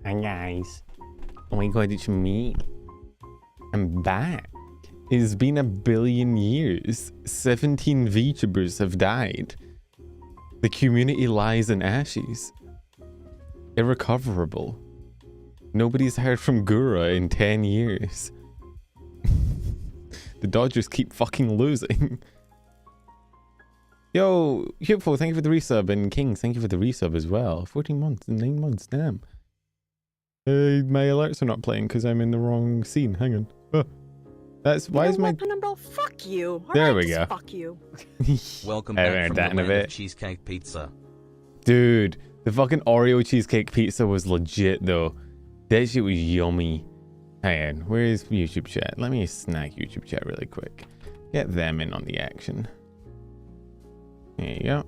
Hi guys. Oh my god, it's me. I'm back. It's been 1 billion years. 17 Vtubers have died. The community lies in ashes. Irrecoverable. Nobody's heard from Gura in 10 years. The Dodgers keep fucking losing. Yo, Hupeful, thank you for the resub, and Kings, thank you for the resub as well. 14 months and 9 months, damn. My alerts are not playing because I'm in the wrong scene. Hang on. That's why is my Penumbra? Fuck you. There we go. Fuck you. Welcome back from the land of cheesecake pizza. Dude, the fucking Oreo cheesecake pizza was legit though. That shit was yummy. Hang on, where is YouTube chat? Let me snack YouTube chat really quick. Get them in on the action. There you go.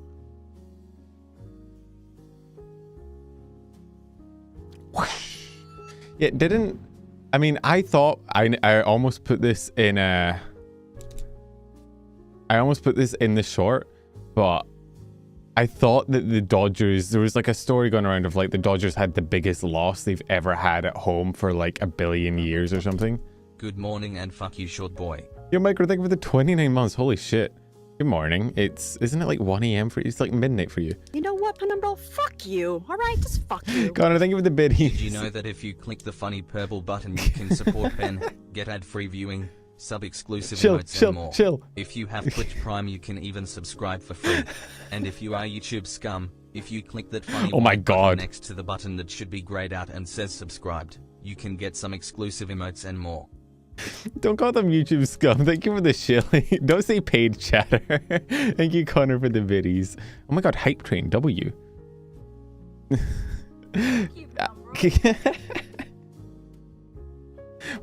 Yeah, didn't... I mean, I thought... I almost put this in a... I almost put this in the short, but I thought that the Dodgers... There was like a story going around of like the Dodgers had the biggest loss they've ever had at home for like 1 billion years or something. Good morning and fuck you, short boy. Yo, Micro, thank you for the 29 months. Holy shit. Good morning. Isn't it like 1 a.m. for you? It's like midnight for you. You know what, Penumbra? Fuck you. Alright, just fuck you. Connor, thank you for the biddies. Did you know that if you click the funny purple button you can support Ben, get ad-free viewing, sub-exclusive emotes and more. Chill. If you have Twitch Prime you can even subscribe for free. And if you are YouTube scum, if you click that funny button next to the button that should be grayed out and says subscribed, you can get some exclusive emotes and more. Don't call them YouTube scum. Thank you for the shilling. Don't say paid chatter. Thank you, Connor, for the biddies. Oh my god, Hype Train W.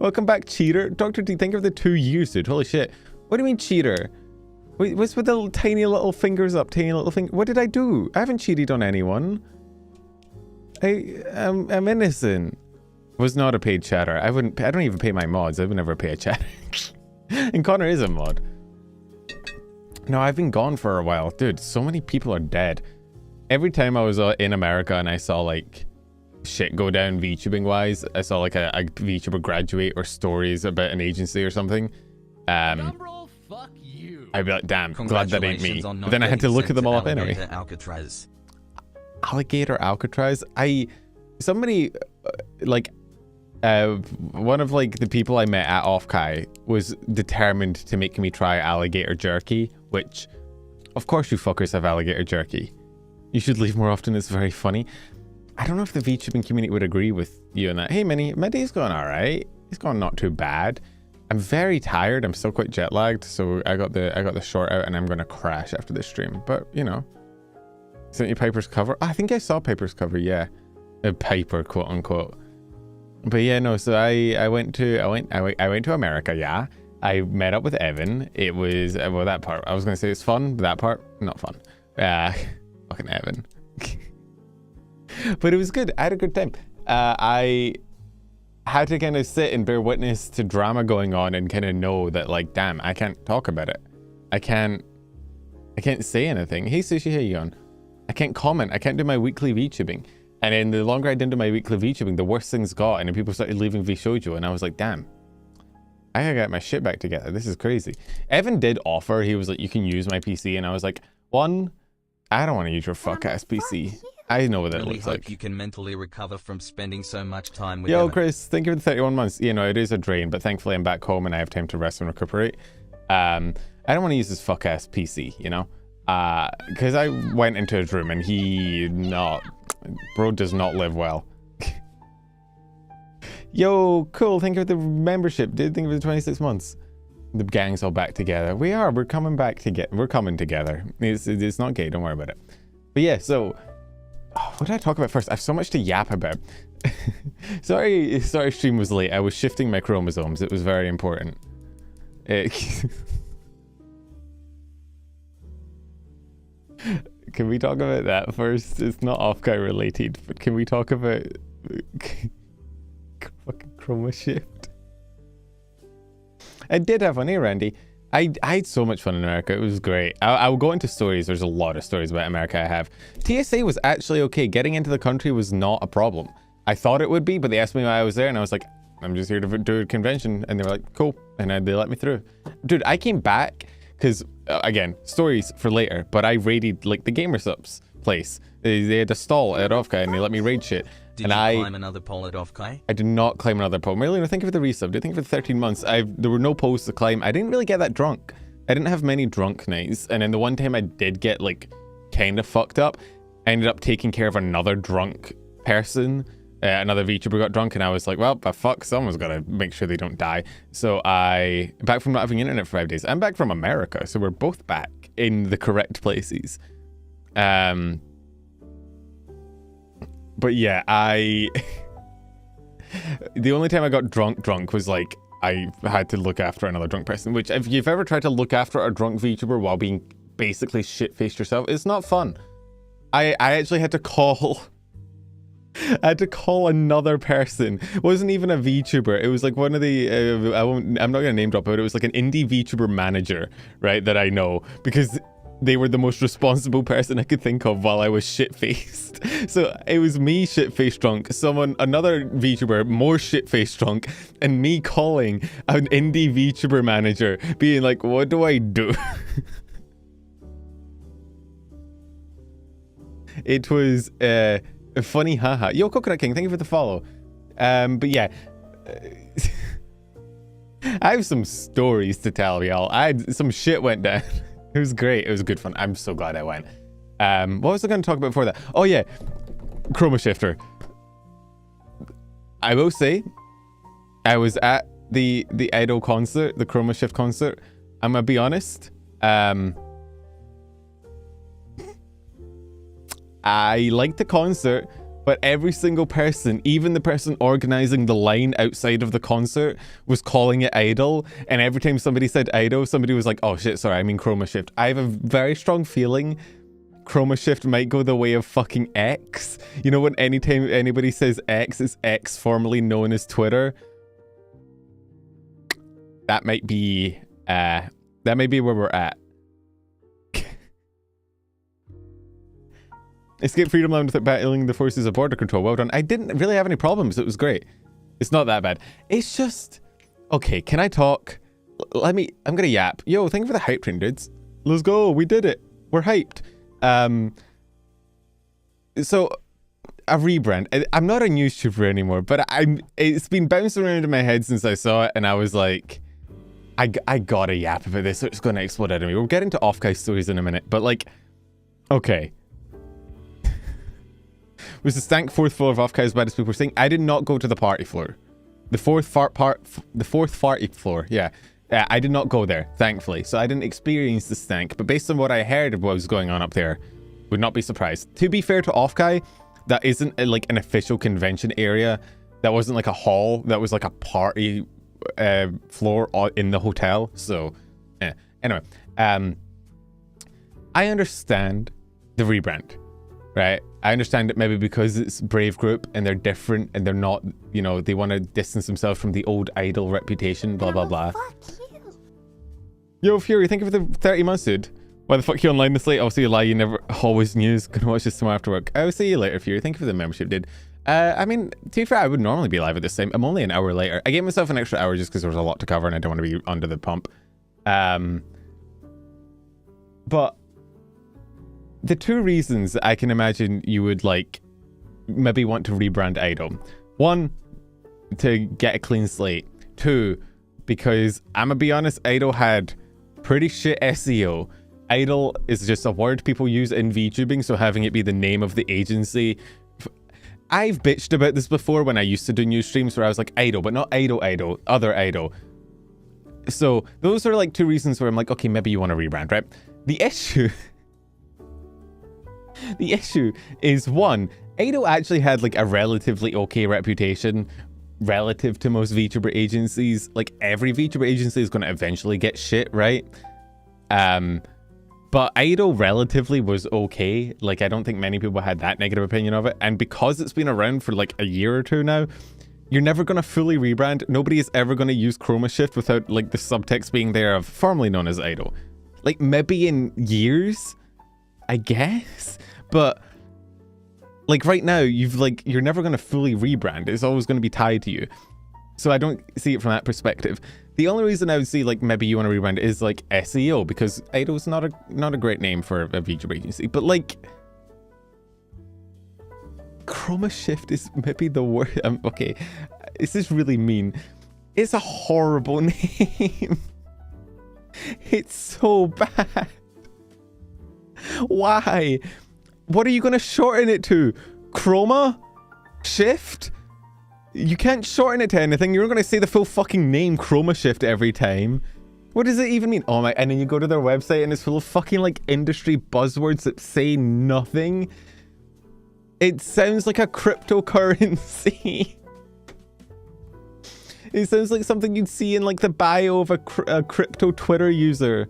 Welcome back, cheater. Dr. D, thank you for the 2 years, dude. Holy shit. What do you mean, cheater? Wait, what's with the tiny little fingers up? Tiny little finger. What did I do? I haven't cheated on anyone. I'm innocent. Was not a paid chatter. I don't even pay my mods. I would never pay a chatter. And Connor is a mod. No, I've been gone for a while. Dude, so many people are dead. Every time I was in America and I saw like shit go down VTubing wise, I saw like a VTuber graduate or stories about an agency or something. Fuck you. I'd be like, damn, glad that ain't me. But then I had to look at them all up anyway. Alcatraz. Alligator Alcatraz? Somebody like one of like the people I met at Offkai was determined to make me try alligator jerky, which of course you fuckers have alligator jerky. You should leave more often, it's very funny. I don't know if the VTubing community would agree with you on that. Hey, Minnie, my day's going all right. It's going not too bad. I'm very tired. I'm still quite jet lagged, so I got the short out, and I'm gonna crash after this stream. But you know, sent you Piper's cover. I think I saw Piper's cover. Yeah, Piper, quote unquote. But yeah, no. So I went to America. Yeah, I met up with Evan. It was well, that part. I was gonna say it's fun, but that part not fun. Fucking Evan. But it was good. I had a good time. I had to kind of sit and bear witness to drama going on and kind of know that, like, damn, I can't talk about it. I can't say anything. Hey, Sushi, how you going? I can't comment. I can't do my weekly VTubing. And then the longer I didn't do my weekly VTubing, the worse things got. And then people started leaving VShojo. And I was like, damn, I gotta get my shit back together. This is crazy. Evan did offer. He was like, you can use my PC. And I was like, one, I don't want to use your fuck-ass PC. I know what that really looks hope like. You can mentally recover from spending so much time with Yo, Evan. Chris, thank you for the 31 months. You know, it is a drain, but thankfully I'm back home and I have time to rest and recuperate. I don't want to use this fuck-ass PC, you know? Because I went into his room and bro does not live well. Yo, cool, thank you for the membership, dude. Thank you for the 26 months. The gang's all back together. We're coming back together. We're coming together. It's not gay, don't worry about it. But yeah, so... what did I talk about first? I have so much to yap about. sorry stream was late. I was shifting my chromosomes. It was very important. Can we talk about that first? It's not Offkai related, but can we talk about fucking chroma shift? I did have fun, eh, Randy? I had so much fun in America. It was great. I will go into stories. There's a lot of stories about America I have. TSA was actually okay. Getting into the country was not a problem. I thought it would be, but they asked me why I was there, and I was like, I'm just here to do a convention. And they were like, cool. And they let me through. Dude, I came back because, again, stories for later, but I raided, like, the Gamersup's place. They had a stall at Offkai, and they let me raid shit. Did you climb another pole at Offkai? I did not climb another pole. Marlena, thank you for the resub. Thank you for the 13 months. There were no poles to climb. I didn't really get that drunk. I didn't have many drunk nights. And then the one time I did get, like, kind of fucked up, I ended up taking care of another drunk person. Another VTuber got drunk, and I was like, well, fuck, someone's got to make sure they don't die. So back from not having internet for 5 days. I'm back from America, so we're both back in the correct places. But yeah, the only time I got drunk was like, I had to look after another drunk person, which if you've ever tried to look after a drunk VTuber while being basically shit-faced yourself, it's not fun. I actually had to call... I had to call another person. It wasn't even a VTuber. It was like one of the, I'm not going to name drop it, but it was like an indie VTuber manager, right, that I know, because they were the most responsible person I could think of while I was shit-faced. So it was me shit-faced drunk, another VTuber more shit-faced drunk, and me calling an indie VTuber manager, being like, what do I do? It was, funny, haha. Yo, Coconut King, thank you for the follow. But yeah, I have some stories to tell y'all. Some shit went down. It was great. It was good fun. I'm so glad I went. What was I going to talk about before that? Oh yeah, Chroma Shifter. I will say, I was at the Idol concert, the Chroma Shift concert. I'm gonna be honest. I liked the concert, but every single person, even the person organizing the line outside of the concert, was calling it Idol. And every time somebody said Idol, somebody was like, oh shit, sorry, I mean Chroma Shift. I have a very strong feeling Chroma Shift might go the way of fucking X. You know, when anytime anybody says X, it's X, formerly known as Twitter. That might be where we're at. Escape Freedom Land without battling the forces of border control. Well done. I didn't really have any problems. It was great. It's not that bad. It's just... Okay, can I talk? I'm gonna yap. Yo, thank you for the hype train, dudes. Let's go. We did it. We're hyped. So, a rebrand. I'm not a news YouTuber anymore, but it's been bouncing around in my head since I saw it, and I was like, I gotta yap about this, so it's gonna explode out of me. We'll get into Offkai stories in a minute, but like, okay. Was the stank 4th floor of Offkai as bad as people were saying? I did not go to the party floor. The fourth party floor, yeah. I did not go there, thankfully. So I didn't experience the stank. But based on what I heard of what was going on up there, would not be surprised. To be fair to Offkai, that isn't like an official convention area. That wasn't like a hall. That was like a party floor in the hotel. So, anyway. I understand the rebrand, right? I understand it maybe because it's Brave Group and they're different and they're not, you know, they want to distance themselves from the old idol reputation, blah, blah, blah. Fuck you. Yo, Fury, thank you for the 30 months, dude. Why the fuck you online this late? I'll see you lie, you never always news. Gonna watch this tomorrow after work. I'll see you later, Fury. Thank you for the membership, dude. I mean, to be fair, I would normally be live at this time. I'm only an hour later. I gave myself an extra hour just because there was a lot to cover and I don't want to be under the pump. But the two reasons that I can imagine you would like maybe want to rebrand Idol. One, to get a clean slate. Two, because I'm gonna be honest, Idol had pretty shit SEO. Idol is just a word people use in VTubing, so having it be the name of the agency. I've bitched about this before when I used to do news streams where I was like Idol, but not Idol, other Idol. So those are like two reasons where I'm like, okay, maybe you want to rebrand, right? The issue is one, Idol actually had like a relatively okay reputation relative to most VTuber agencies. Like every VTuber agency is going to eventually get shit, right? But Idol relatively was okay. Like I don't think many people had that negative opinion of it. And because it's been around for like a year or two now, you're never going to fully rebrand. Nobody is ever going to use Chroma Shift without like the subtext being there of formerly known as Idol. Like maybe in years, I guess. But like right now, you're never going to fully rebrand. It's always going to be tied to you. So I don't see it from that perspective. The only reason I would see like maybe you want to rebrand is like SEO, because Idol's not a great name for a VTuber agency. But like Chroma Shift is maybe the word. Okay, this is really mean. It's a horrible name. It's so bad. Why? What are you going to shorten it to? Chroma Shift? You can't shorten it to anything. You're going to say the full fucking name Chroma Shift every time. What does it even mean? Oh my, and then you go to their website and it's full of fucking like industry buzzwords that say nothing. It sounds like a cryptocurrency. It sounds like something you'd see in like the bio of a crypto Twitter user.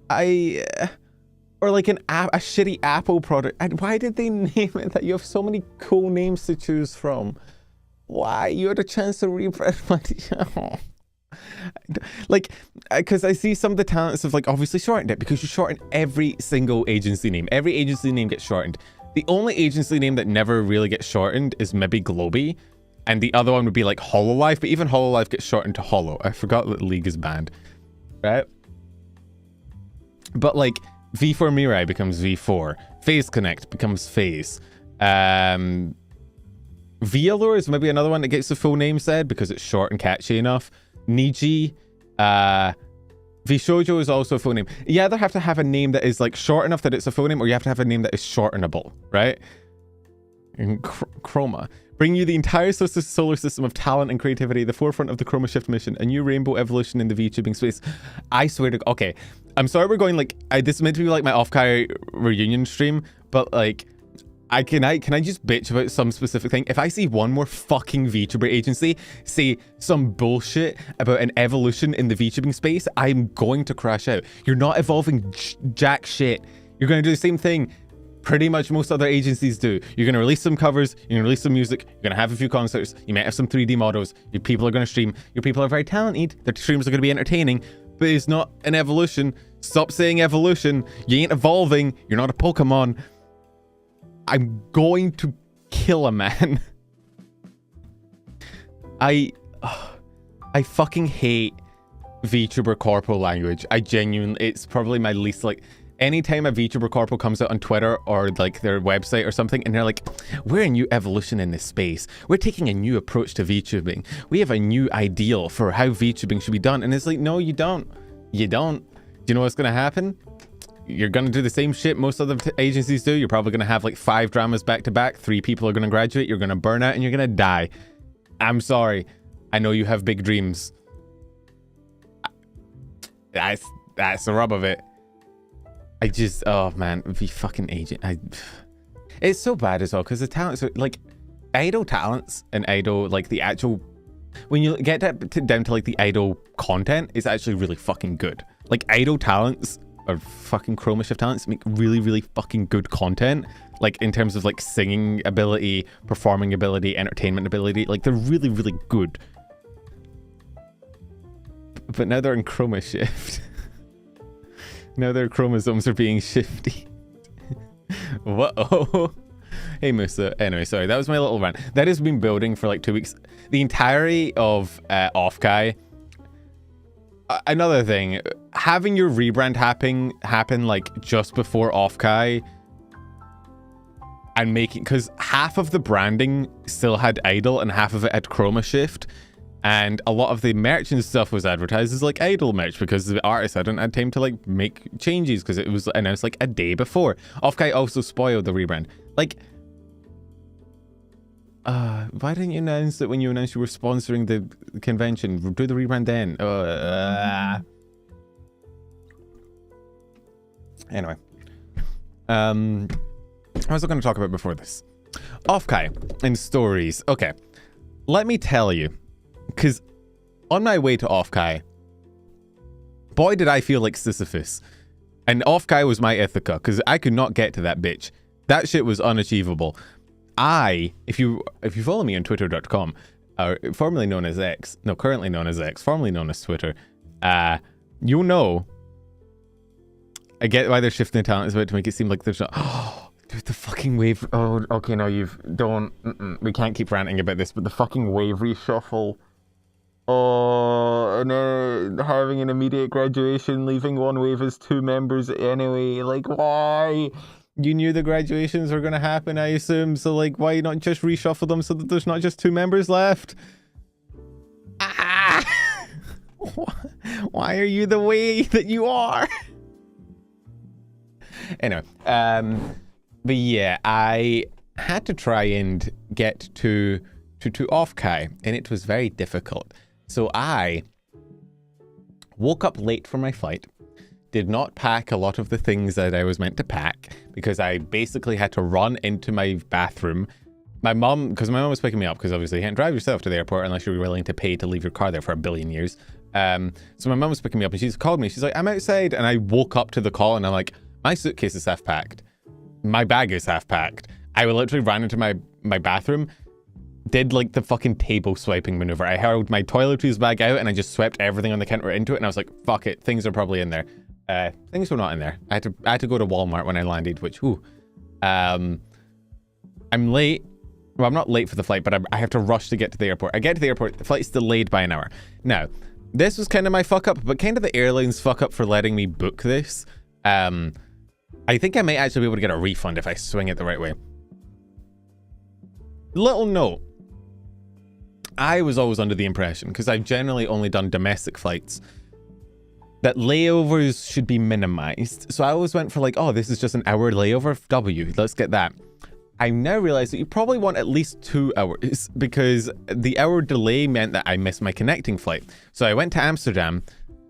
Or like a shitty Apple product. And why did they name it that? You have so many cool names to choose from. Why? You had a chance to rebrand my like, because I see some of the talents of like obviously shortened it, because you shorten every single agency name. Every agency name gets shortened. The only agency name that never really gets shortened is maybe Globey. And the other one would be like Hololive, but even Hololive gets shortened to Holo. I forgot that League is banned, right? But like V4 Mirai becomes V4. Phase Connect becomes Phase. VLure is maybe another one that gets the full name said because it's short and catchy enough. Niji, Vshoujo is also a full name. You either have to have a name that is like short enough that it's a full name, or you have to have a name that is shortenable, right? And Chroma. Bring you the entire solar system of talent and creativity, the forefront of the Chroma Shift mission, a new rainbow evolution in the VTubing space. I swear to... Okay, I'm sorry we're going like... this is meant to be like my Offkai reunion stream, but like... Can I just bitch about some specific thing? If I see one more fucking VTuber agency say some bullshit about an evolution in the VTubing space, I'm going to crash out. You're not evolving jack shit. You're going to do the same thing pretty much most other agencies do. You're going to release some covers, you're going to release some music, you're going to have a few concerts, you might have some 3D models, your people are going to stream, your people are very talented, their streams are going to be entertaining, but it's not an evolution. Stop saying evolution. You ain't evolving. You're not a Pokemon. I'm going to kill a man. I fucking hate VTuber corpo language. I genuinely, it's probably my least like... Anytime a VTuber corpo comes out on Twitter or like their website or something and they're like, we're a new evolution in this space. We're taking a new approach to VTubing. We have a new ideal for how VTubing should be done. And it's like, no, you don't. You don't. Do you know what's going to happen? you're going to do the same shit most other agencies do. You're probably going to have like 5 dramas back to back. 3 people are going to graduate. You're going to burn out and you're going to die. I'm sorry. I know you have big dreams. That's the rub of it. I just, oh man, the fucking agent. It's so bad as well because the talents are like idol talents and idol, like the actual, when you get down to like the idol content, it's actually really fucking good. Like idol talents or fucking chroma shift talents make really, really fucking good content. Like in terms of like singing ability, performing ability, entertainment ability, like they're really, really good. But now they're in chroma shift. Now their chromosomes are being shifty. Whoa. Hey Musa. Anyway, sorry, that was my little rant. That has been building for like 2 weeks. The entirety of Offkai. Another thing, having your rebrand happen like just before Offkai and making, because half of the branding still had idol and half of it had chroma shift. And a lot of the merch and stuff was advertised as like idol merch because the artists hadn't had time to like make changes because it was announced like a day before. Offkai also spoiled the rebrand. Like, why didn't you announce it when you announced you were sponsoring the convention? Do the rebrand then. Anyway, what was I going to talk about before this? Offkai and stories. Okay, let me tell you. Because on my way to Offkai, boy did I feel like Sisyphus. And Offkai was my Ithaca, because I could not get to that bitch. That shit was unachievable. If you follow me on twitter.com, formerly known as X, no, currently known as X, formerly known as Twitter, you'll know, I get why they're shifting the talents about to make it seem like there's not, oh, dude, the fucking wave, oh, okay, no, we can't keep ranting about this, but the fucking wave reshuffle. Oh, and then having an immediate graduation, leaving one wave as 2 members anyway. Like, why? You knew the graduations were going to happen, I assume. So, like, why not just reshuffle them so that there's not just 2 members left? Ah! Why are you the way that you are? Anyway, but yeah, I had to try and get to Offkai, and it was very difficult. So I woke up late for my flight, did not pack a lot of the things that I was meant to pack because I basically had to run into my bathroom. Because my mom was picking me up because obviously you can't drive yourself to the airport unless you're willing to pay to leave your car there for 1 billion years. So my mom was picking me up and she's called me. She's like, I'm outside. And I woke up to the call and I'm like, my suitcase is half packed. My bag is half packed. I literally ran into my bathroom, did like the fucking table swiping maneuver. I held my toiletries bag out and I just swept everything on the counter into it. And I was like, fuck it. Things are probably in there. Things were not in there. I had to go to Walmart when I landed, which, I'm late. Well, I'm not late for the flight, but I have to rush to get to the airport. I get to the airport, the flight's delayed by an hour. Now, this was kind of my fuck up, but kind of the airline's fuck up for letting me book this. I think I might actually be able to get a refund if I swing it the right way. Little note. I was always under the impression, because I've generally only done domestic flights, that layovers should be minimized. So I always went for like, oh, this is just an hour layover. W, let's get that. I now realize that you probably want at least 2 hours because the hour delay meant that I missed my connecting flight. So I went to Amsterdam.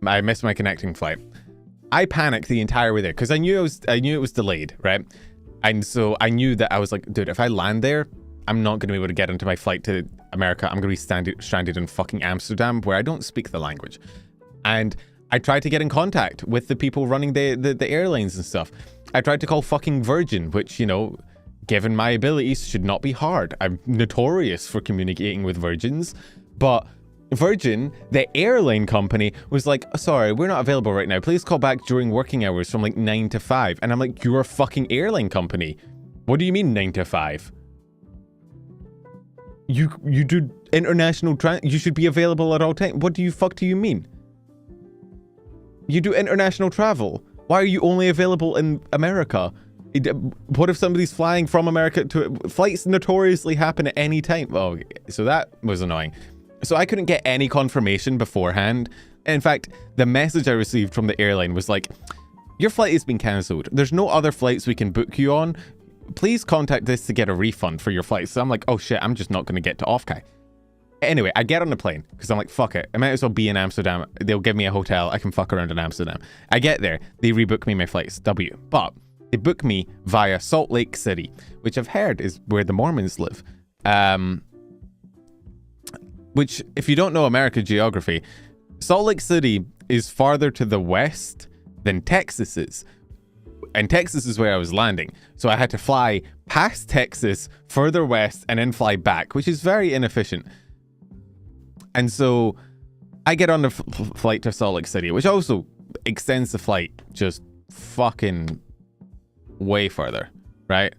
I missed my connecting flight. I panicked the entire way there because I knew it was delayed, right? And so I knew that I was like, dude, if I land there, I'm not going to be able to get into my flight to America. I'm going to be stranded in fucking Amsterdam where I don't speak the language. And I tried to get in contact with the people running the airlines and stuff. I tried to call fucking Virgin, which, you know, given my abilities, should not be hard. I'm notorious for communicating with Virgins. But Virgin, the airline company, was like, sorry, we're not available right now. Please call back during working hours from like 9 to 5. And I'm like, you're a fucking airline company. What do you mean 9 to 5? You do international you should be available at all times. What do you mean? You do international travel. Why are you only available in America? What if somebody's flying from America to... Flights notoriously happen at any time. Oh, so that was annoying. So I couldn't get any confirmation beforehand. In fact, the message I received from the airline was like, your flight has been cancelled. There's no other flights we can book you on. Please contact this to get a refund for your flight. So I'm like, oh shit, I'm just not going to get to Offkai. Anyway, I get on the plane because I'm like, fuck it. I might as well be in Amsterdam. They'll give me a hotel. I can fuck around in Amsterdam. I get there. They rebook me my flights. W. But they book me via Salt Lake City, which I've heard is where the Mormons live. Which, if you don't know American geography, Salt Lake City is farther to the west than Texas is. And Texas is where I was landing. So I had to fly past Texas, further west, and then fly back, which is very inefficient. And so I get on the flight to Salt Lake City, which also extends the flight just fucking way further, right?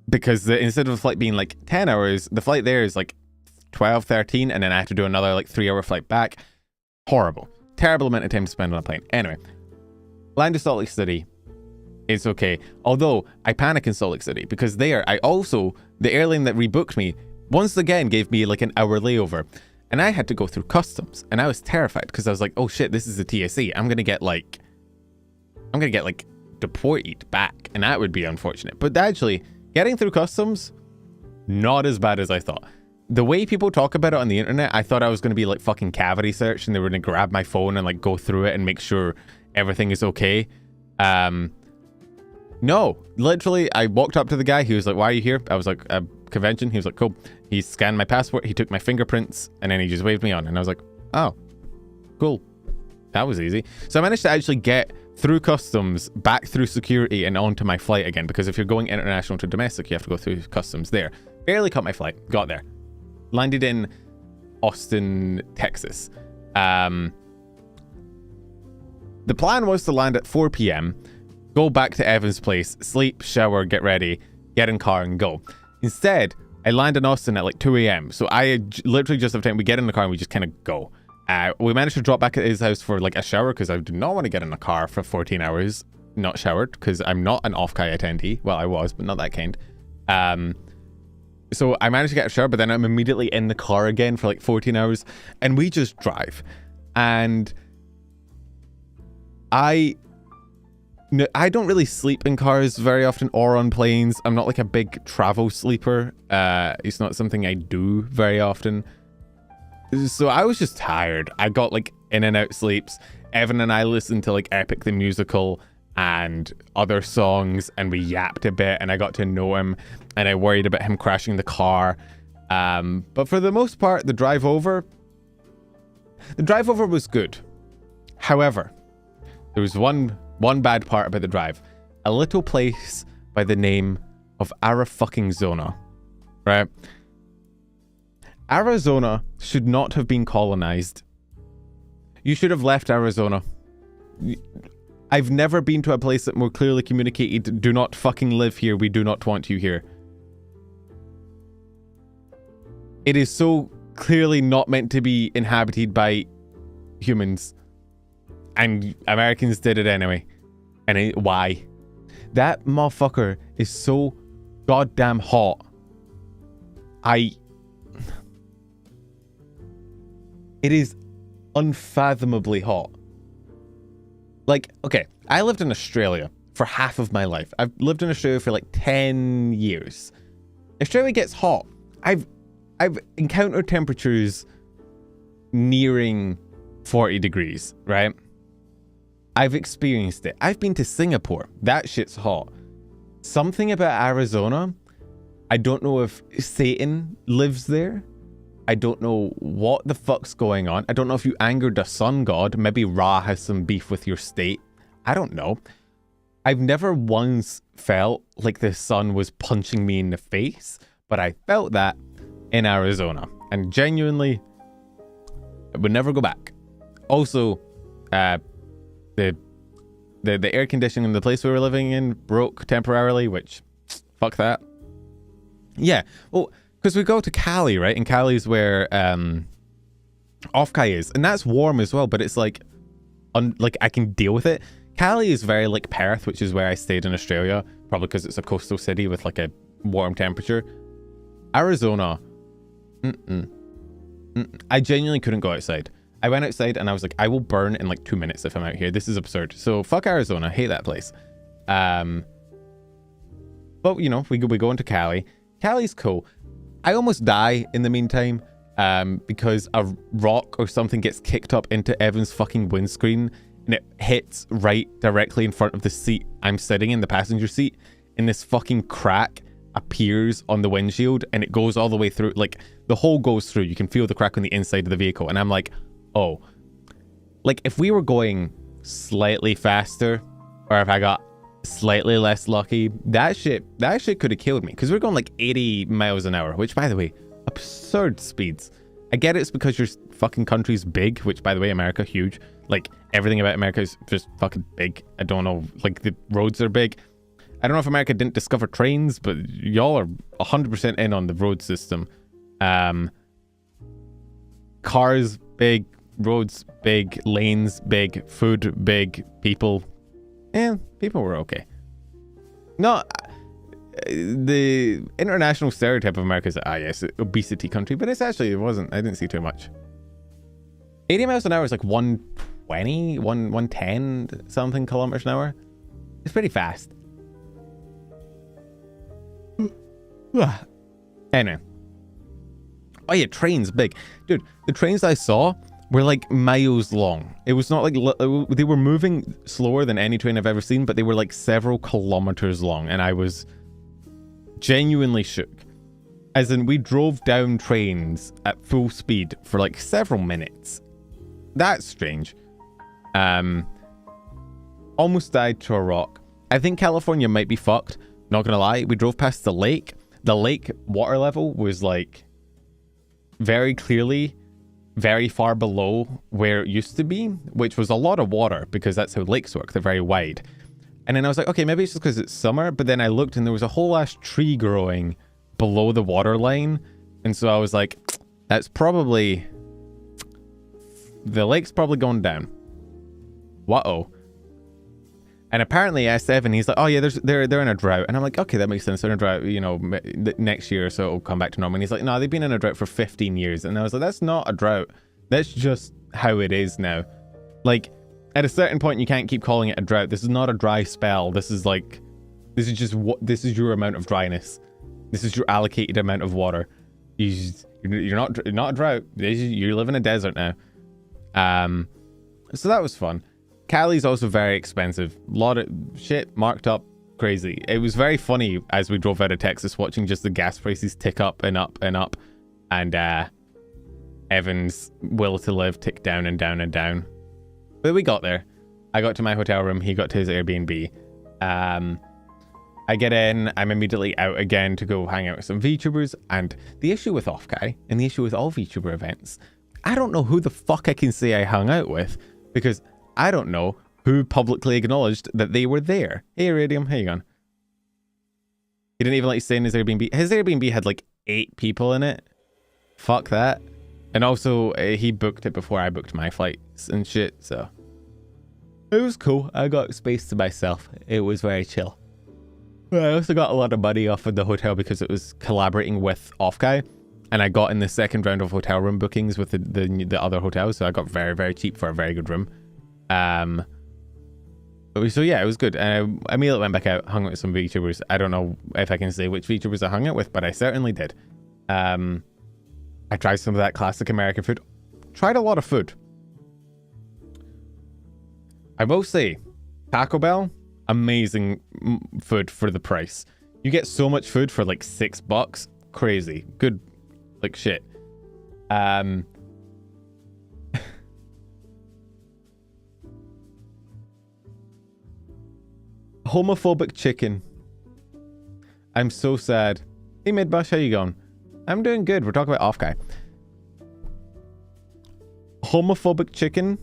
Because instead of the flight being like 10 hours, the flight there is like 12, 13, and then I have to do another like 3-hour flight back. Horrible. Terrible amount of time to spend on a plane. Anyway, land to Salt Lake City. It's okay. Although, I panic in Salt Lake City because there, the airline that rebooked me, once again gave me like an hour layover. And I had to go through customs. And I was terrified because I was like, oh shit, this is the TSA. I'm going to get like deported back. And that would be unfortunate. But actually, getting through customs, not as bad as I thought. The way people talk about it on the internet, I thought I was going to be like fucking cavity search and they were going to grab my phone and like go through it and make sure everything is okay. No, literally, I walked up to the guy. He was like, why are you here? I was like, a convention. He was like, cool. He scanned my passport. He took my fingerprints and then he just waved me on. And I was like, oh, cool. That was easy. So I managed to actually get through customs, back through security and onto my flight again. Because if you're going international to domestic, you have to go through customs there. Barely cut my flight. Got there. Landed in Austin, Texas. The plan was to land at 4 p.m., go back to Evan's place, sleep, shower, get ready, get in car and go. Instead, I land in Austin at like 2 a.m. So I literally just have time. We get in the car and we just kind of go. We managed to drop back at his house for like a shower because I did not want to get in a car for 14 hours not showered because I'm not an Offkai attendee. Well, I was, but not that kind. So I managed to get a shower, but then I'm immediately in the car again for like 14 hours and we just drive. And I don't really sleep in cars very often or on planes. I'm not like a big travel sleeper. It's not something I do very often. So I was just tired. I got like in and out sleeps. Evan and I listened to like Epic the Musical and other songs and we yapped a bit and I got to know him and I worried about him crashing the car. But for the most part, the drive over was good. However, there was one bad part about the drive. A little place by the name of Arizona, right? Arizona should not have been colonized. You should have left Arizona. I've never been to a place that more clearly communicated, do not fucking live here, we do not want you here. It is so clearly not meant to be inhabited by humans. And Americans did it anyway. And why? That motherfucker is so goddamn hot. It is unfathomably hot. Like, okay, I lived in Australia for half of my life. I've lived in Australia for like 10 years. Australia gets hot. I've encountered temperatures nearing 40 degrees, right? I've experienced it. I've been to Singapore. That shit's hot. Something about Arizona, I don't know if Satan lives there. I don't know what the fuck's going on. I don't know if you angered the sun god. Maybe Ra has some beef with your state. I don't know. I've never once felt like the sun was punching me in the face, but I felt that in Arizona. And genuinely, I would never go back. Also, the air conditioning in the place we were living in broke temporarily, which, fuck that. Yeah, well, because we go to Cali, right? And Cali is where Offkai is. And that's warm as well, but it's like, I can deal with it. Cali is very like Perth, which is where I stayed in Australia, probably because it's a coastal city with like a warm temperature. Arizona, I genuinely couldn't go outside. I went outside and I was like, I will burn in like 2 minutes if I'm out here. This is absurd. So fuck Arizona. Hate that place. But you know, we go into Cali. Cali's cool. I almost die in the meantime because a rock or something gets kicked up into Evan's fucking windscreen and it hits right directly in front of the seat I'm sitting in, the passenger seat, and this fucking crack appears on the windshield and it goes all the way through. Like the hole goes through. You can feel the crack on the inside of the vehicle. And I'm like, oh, like if we were going slightly faster or if I got slightly less lucky, that shit could have killed me, because we're going like 80 miles an hour, which by the way, absurd speeds. I get it's because your fucking country's big, which by the way, America, huge. Like everything about America is just fucking big. I don't know, like the roads are big. I don't know if America didn't discover trains, but y'all are 100% in on the road system. Cars big, roads big, lanes big, food big, people. People were okay. No, the international stereotype of America is, yes, obesity country, but it's actually, it wasn't. I didn't see too much. 80 miles an hour is like 120, 110 something kilometers an hour. It's pretty fast. Anyway. Oh yeah, trains big. Dude, the trains I saw were like miles long. It was not like, they were moving slower than any train I've ever seen, but they were like several kilometers long, and I was genuinely shook. As in, we drove down trains at full speed for like several minutes. That's strange. Almost died to a rock. I think California might be fucked. Not gonna lie, we drove past the lake. The lake water level was like very clearly very far below where it used to be, which was a lot of water because that's how lakes work. They're very wide. And then I was like, okay, maybe it's just because it's summer. But then I looked and there was a whole ass tree growing below the water line. And so I was like, that's probably, the lake's probably going down. Whoa. And apparently S7, he's like, oh yeah, they're in a drought. And I'm like, okay, that makes sense. They're in a drought, you know, next year or so it'll come back to normal. And he's like, no, they've been in a drought for 15 years. And I was like, that's not a drought. That's just how it is now. Like, at a certain point, you can't keep calling it a drought. This is not a dry spell. This is like, this is just what, this is your amount of dryness. This is your allocated amount of water. You're not a drought. You live in a desert now. So that was fun. Cali's also very expensive. A lot of shit marked up crazy. It was very funny as we drove out of Texas watching just the gas prices tick up and up and up. And Evan's will to live tick down and down and down. But we got there. I got to my hotel room. He got to his Airbnb. I get in. I'm immediately out again to go hang out with some VTubers. And the issue with Offkai, and the issue with all VTuber events, I don't know who the fuck I can say I hung out with, because I don't know who publicly acknowledged that they were there. Hey, Iridium, how you going? He didn't even let you stay in his Airbnb. His Airbnb had like 8 people in it. Fuck that. And also, he booked it before I booked my flights and shit, so it was cool. I got space to myself. It was very chill. I also got a lot of money off of the hotel because it was collaborating with Offkai, and I got in the second round of hotel room bookings with the other hotels, so I got very, very cheap for a very good room. So yeah, it was good. And I immediately went back out, hung out with some VTubers. I don't know if I can say which VTubers I hung out with, but I certainly did. I tried some of that classic American food. Tried a lot of food. I will say, Taco Bell, amazing food for the price. You get so much food for like $6. Crazy. Good, like shit. Homophobic chicken. I'm so sad. Hey Midbush, how you going? I'm doing good. We're talking about Offkai. Homophobic chicken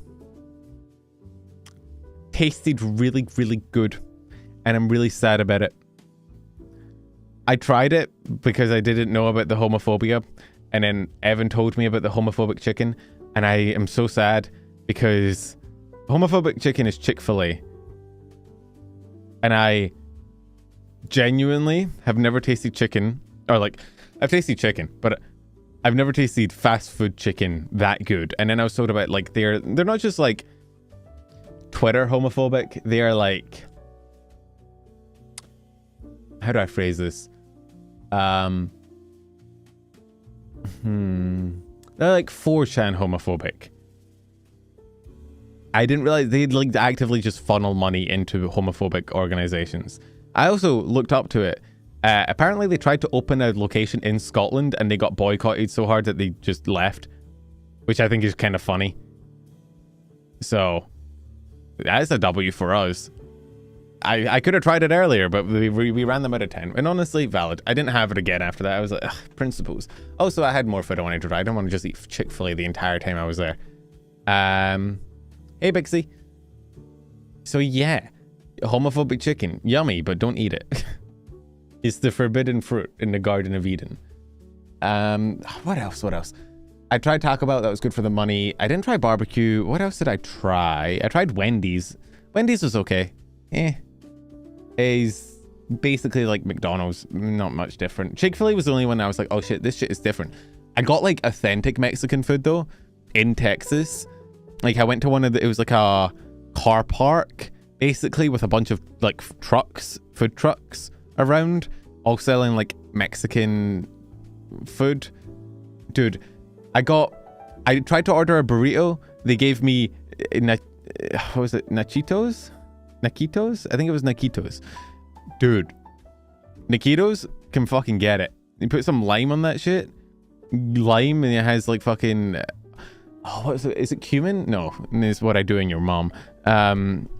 tasted really, really good, and I'm really sad about it. I tried it because I didn't know about the homophobia, and then Evan told me about the homophobic chicken, and I am so sad because homophobic chicken is Chick-fil-A. And I genuinely have never tasted chicken, or like, I've tasted chicken, but I've never tasted fast food chicken that good. And then I was told about, like, they're not just, like, Twitter homophobic. They are, like... How do I phrase this? They're, like, 4chan homophobic. I didn't realize they'd, like, actively just funnel money into homophobic organizations. I also looked up to it. Apparently they tried to open a location in Scotland and they got boycotted so hard that they just left, which I think is kind of funny. So that's a W for us. I could have tried it earlier, but we ran them out of 10. And honestly, valid. I didn't have it again after that. I was like, ugh, principles. Also, I had more food I wanted to try. I didn't want to just eat Chick-fil-A the entire time I was there. Hey, Bixie. So yeah, homophobic chicken. Yummy, but don't eat it. It's the forbidden fruit in the Garden of Eden. What else? I tried Taco Bell. That was good for the money. I didn't try barbecue. What else did I try? I tried Wendy's. Wendy's was okay. It's basically like McDonald's. Not much different. Chick-fil-A was the only one I was like, oh shit, this shit is different. I got like authentic Mexican food though in Texas. Like I went to one of the, it was like a car park basically with a bunch of like trucks, food trucks around, all selling like Mexican food. Dude, I tried to order a burrito. They gave me what was it, nachitos? Naquitos? I think it was Naquitos. Dude, Naquitos can fucking get it. You put some lime on that shit. Lime, and it has like fucking oh, what is it? Is it cumin? No, it's what I do in your mom.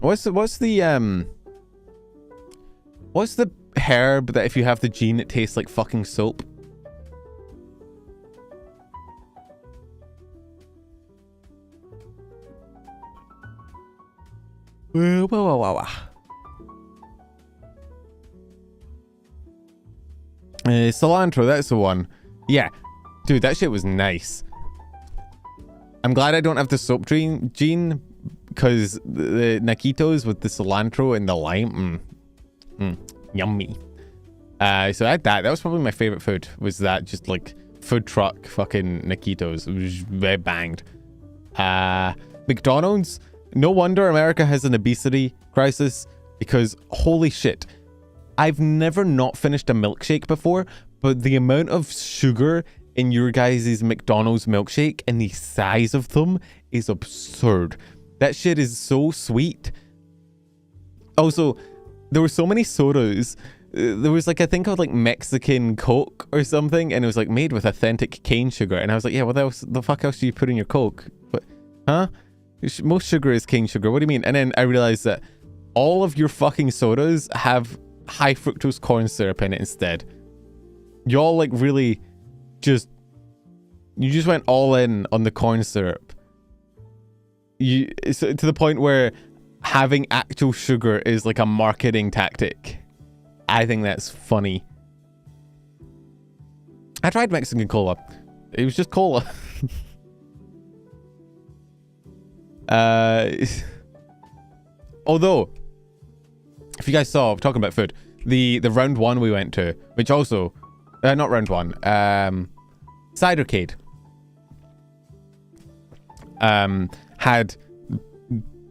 What's the herb that if you have the gene it tastes like fucking soap? Cilantro, that's the one. Yeah, dude, that shit was nice. I'm glad I don't have the soap gene, because the Naquitos with the cilantro and the lime, yummy. So I had that. That was probably my favorite food, was that just like food truck fucking Naquitos. It was very banged. McDonald's, no wonder America has an obesity crisis, because holy shit, I've never not finished a milkshake before, but the amount of sugar in your guys' McDonald's milkshake and the size of them is absurd. That shit is so sweet. Also, there were so many sodas. There was like, I think called like Mexican Coke or something, and it was like made with authentic cane sugar. And I was like, yeah, what else? The fuck else do you put in your Coke? But, huh? Most sugar is cane sugar. What do you mean? And then I realized that all of your fucking sodas have high fructose corn syrup in it instead. Y'all like really you just went all in on the corn syrup. It's to the point where having actual sugar is like a marketing tactic. I think that's funny. I tried Mexican cola. It was just cola. Although, if you guys saw, talking about food, the round one we went to, which also, not round one, Cidercade, had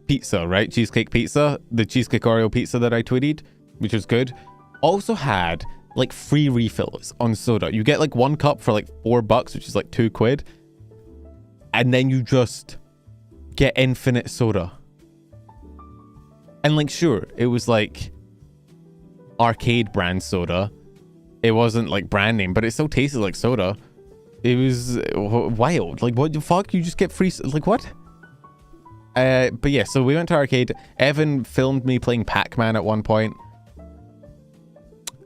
pizza, right? Cheesecake pizza, the cheesecake Oreo pizza that I tweeted, which was good. Also had like free refills on soda. You get like one cup for like $4, which is like £2, and then you just get infinite soda. And like, sure, it was like arcade brand soda. It wasn't like brand name, but it still tasted like soda. It was wild. Like, what the fuck? You just get free, like, what? But yeah, so we went to arcade. Evan filmed me playing Pac-Man at one point.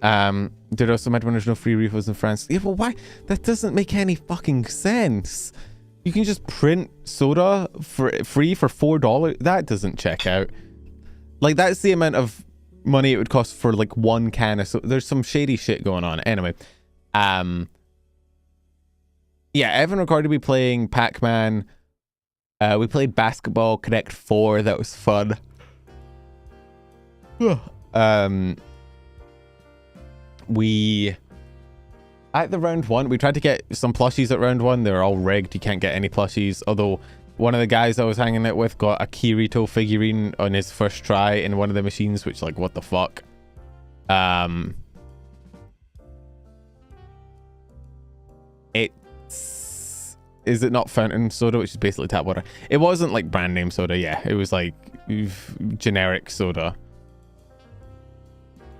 Did also mad when there's no free refills in France. Yeah, well, why? That doesn't make any fucking sense. You can just print soda for free for $4. That doesn't check out. Like, that's the amount of money it would cost for like one can of soda. There's some shady shit going on. Anyway, yeah, Evan recorded me playing Pac-Man. We played Basketball Connect 4. That was fun. We at the round one, we tried to get some plushies at round one. They're all rigged. You can't get any plushies. Although one of the guys I was hanging out with got a Kirito figurine on his first try in one of the machines, which, like, what the fuck? Is it not fountain soda, which is basically tap water? It wasn't like brand name soda, yeah. It was like generic soda.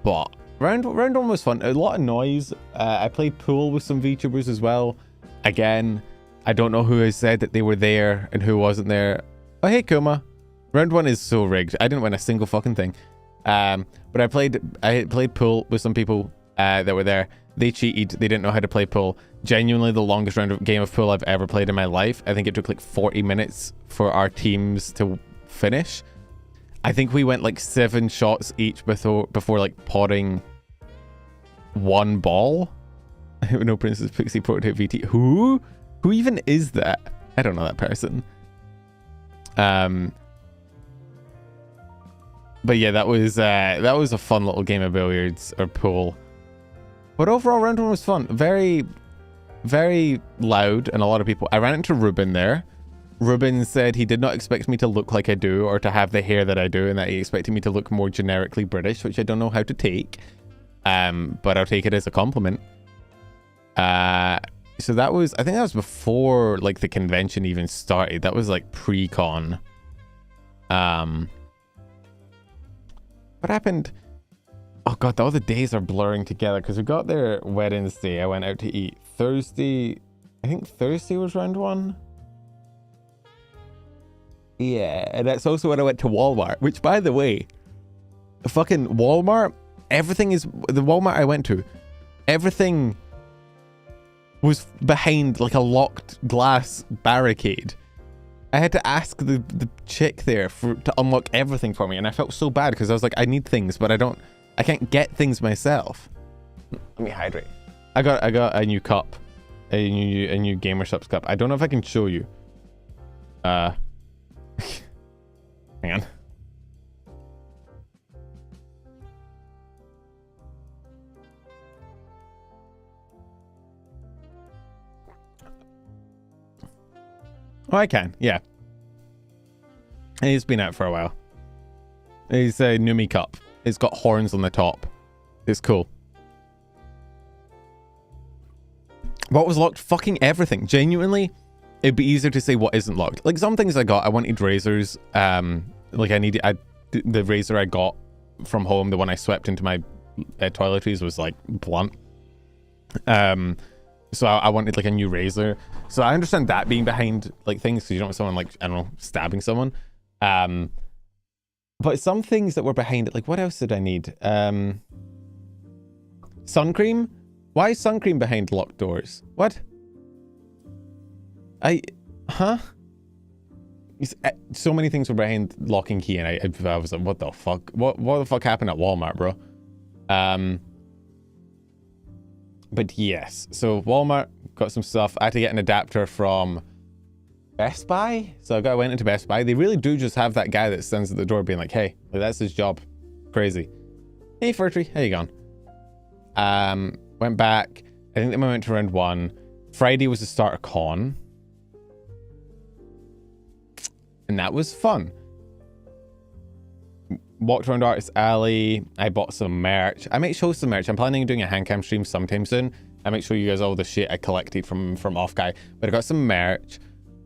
But round one was fun. A lot of noise. I played pool with some VTubers as well. Again, I don't know who has said that they were there and who wasn't there. Oh, hey, Kuma. Round one is so rigged. I didn't win a single fucking thing. But I played pool with some people that were there. They cheated. They didn't know how to play pool. Genuinely the longest game of pool I've ever played in my life. I think it took like 40 minutes for our teams to finish. I think we went like 7 shots each before like potting one ball. I have no Princess Pixie Prototype VT. Who even is that? I don't know that person. But yeah, that was a fun little game of billiards or pool. But overall, round one was fun. Very, very loud, and a lot of people. I ran into Ruben there. Ruben said he did not expect me to look like I do or to have the hair that I do, and that he expected me to look more generically British, which I don't know how to take. But I'll take it as a compliment. So that was, I think that was before like the convention even started. That was like pre-con. What happened? Oh god, all the days are blurring together because we got there Wednesday. I went out to eat. Thursday, I think Thursday was round one. Yeah, and that's also when I went to Walmart, which, by the way, fucking Walmart, everything is, the Walmart I went to, everything was behind like a locked glass barricade. I had to ask the chick there to unlock everything for me, and I felt so bad because I was like, I need things, but I can't get things myself. Let me hydrate. I got a new cup, a new Gamer Subs cup. I don't know if I can show you. Hang on. Oh, I can, yeah. It's been out for a while. It's a Numi cup. It's got horns on the top. It's cool. What was locked? Fucking everything. Genuinely, it'd be easier to say what isn't locked. Like some things I got, I wanted razors. Like the razor I got from home, the one I swept into my toiletries was like blunt. So I wanted like a new razor. So I understand that being behind like things because you don't want someone like, I don't know, stabbing someone. But some things that were behind it, like what else did I need? Sun cream? Why is sun cream behind locked doors? What? Huh? So many things were behind lock and key, and I was like, what the fuck? What the fuck happened at Walmart, bro? But yes, so Walmart got some stuff. I had to get an adapter from Best Buy. So I went into Best Buy. They really do just have that guy that stands at the door being like, hey, like, that's his job. Crazy. Hey, Furtree, how you going? Went back. I think they went to round one. Friday was the start of con. And that was fun. Walked around Artist Alley. I bought some merch. I might show some merch. I'm planning on doing a handcam stream sometime soon. I might show you guys all the shit I collected from Offkai. But I got some merch.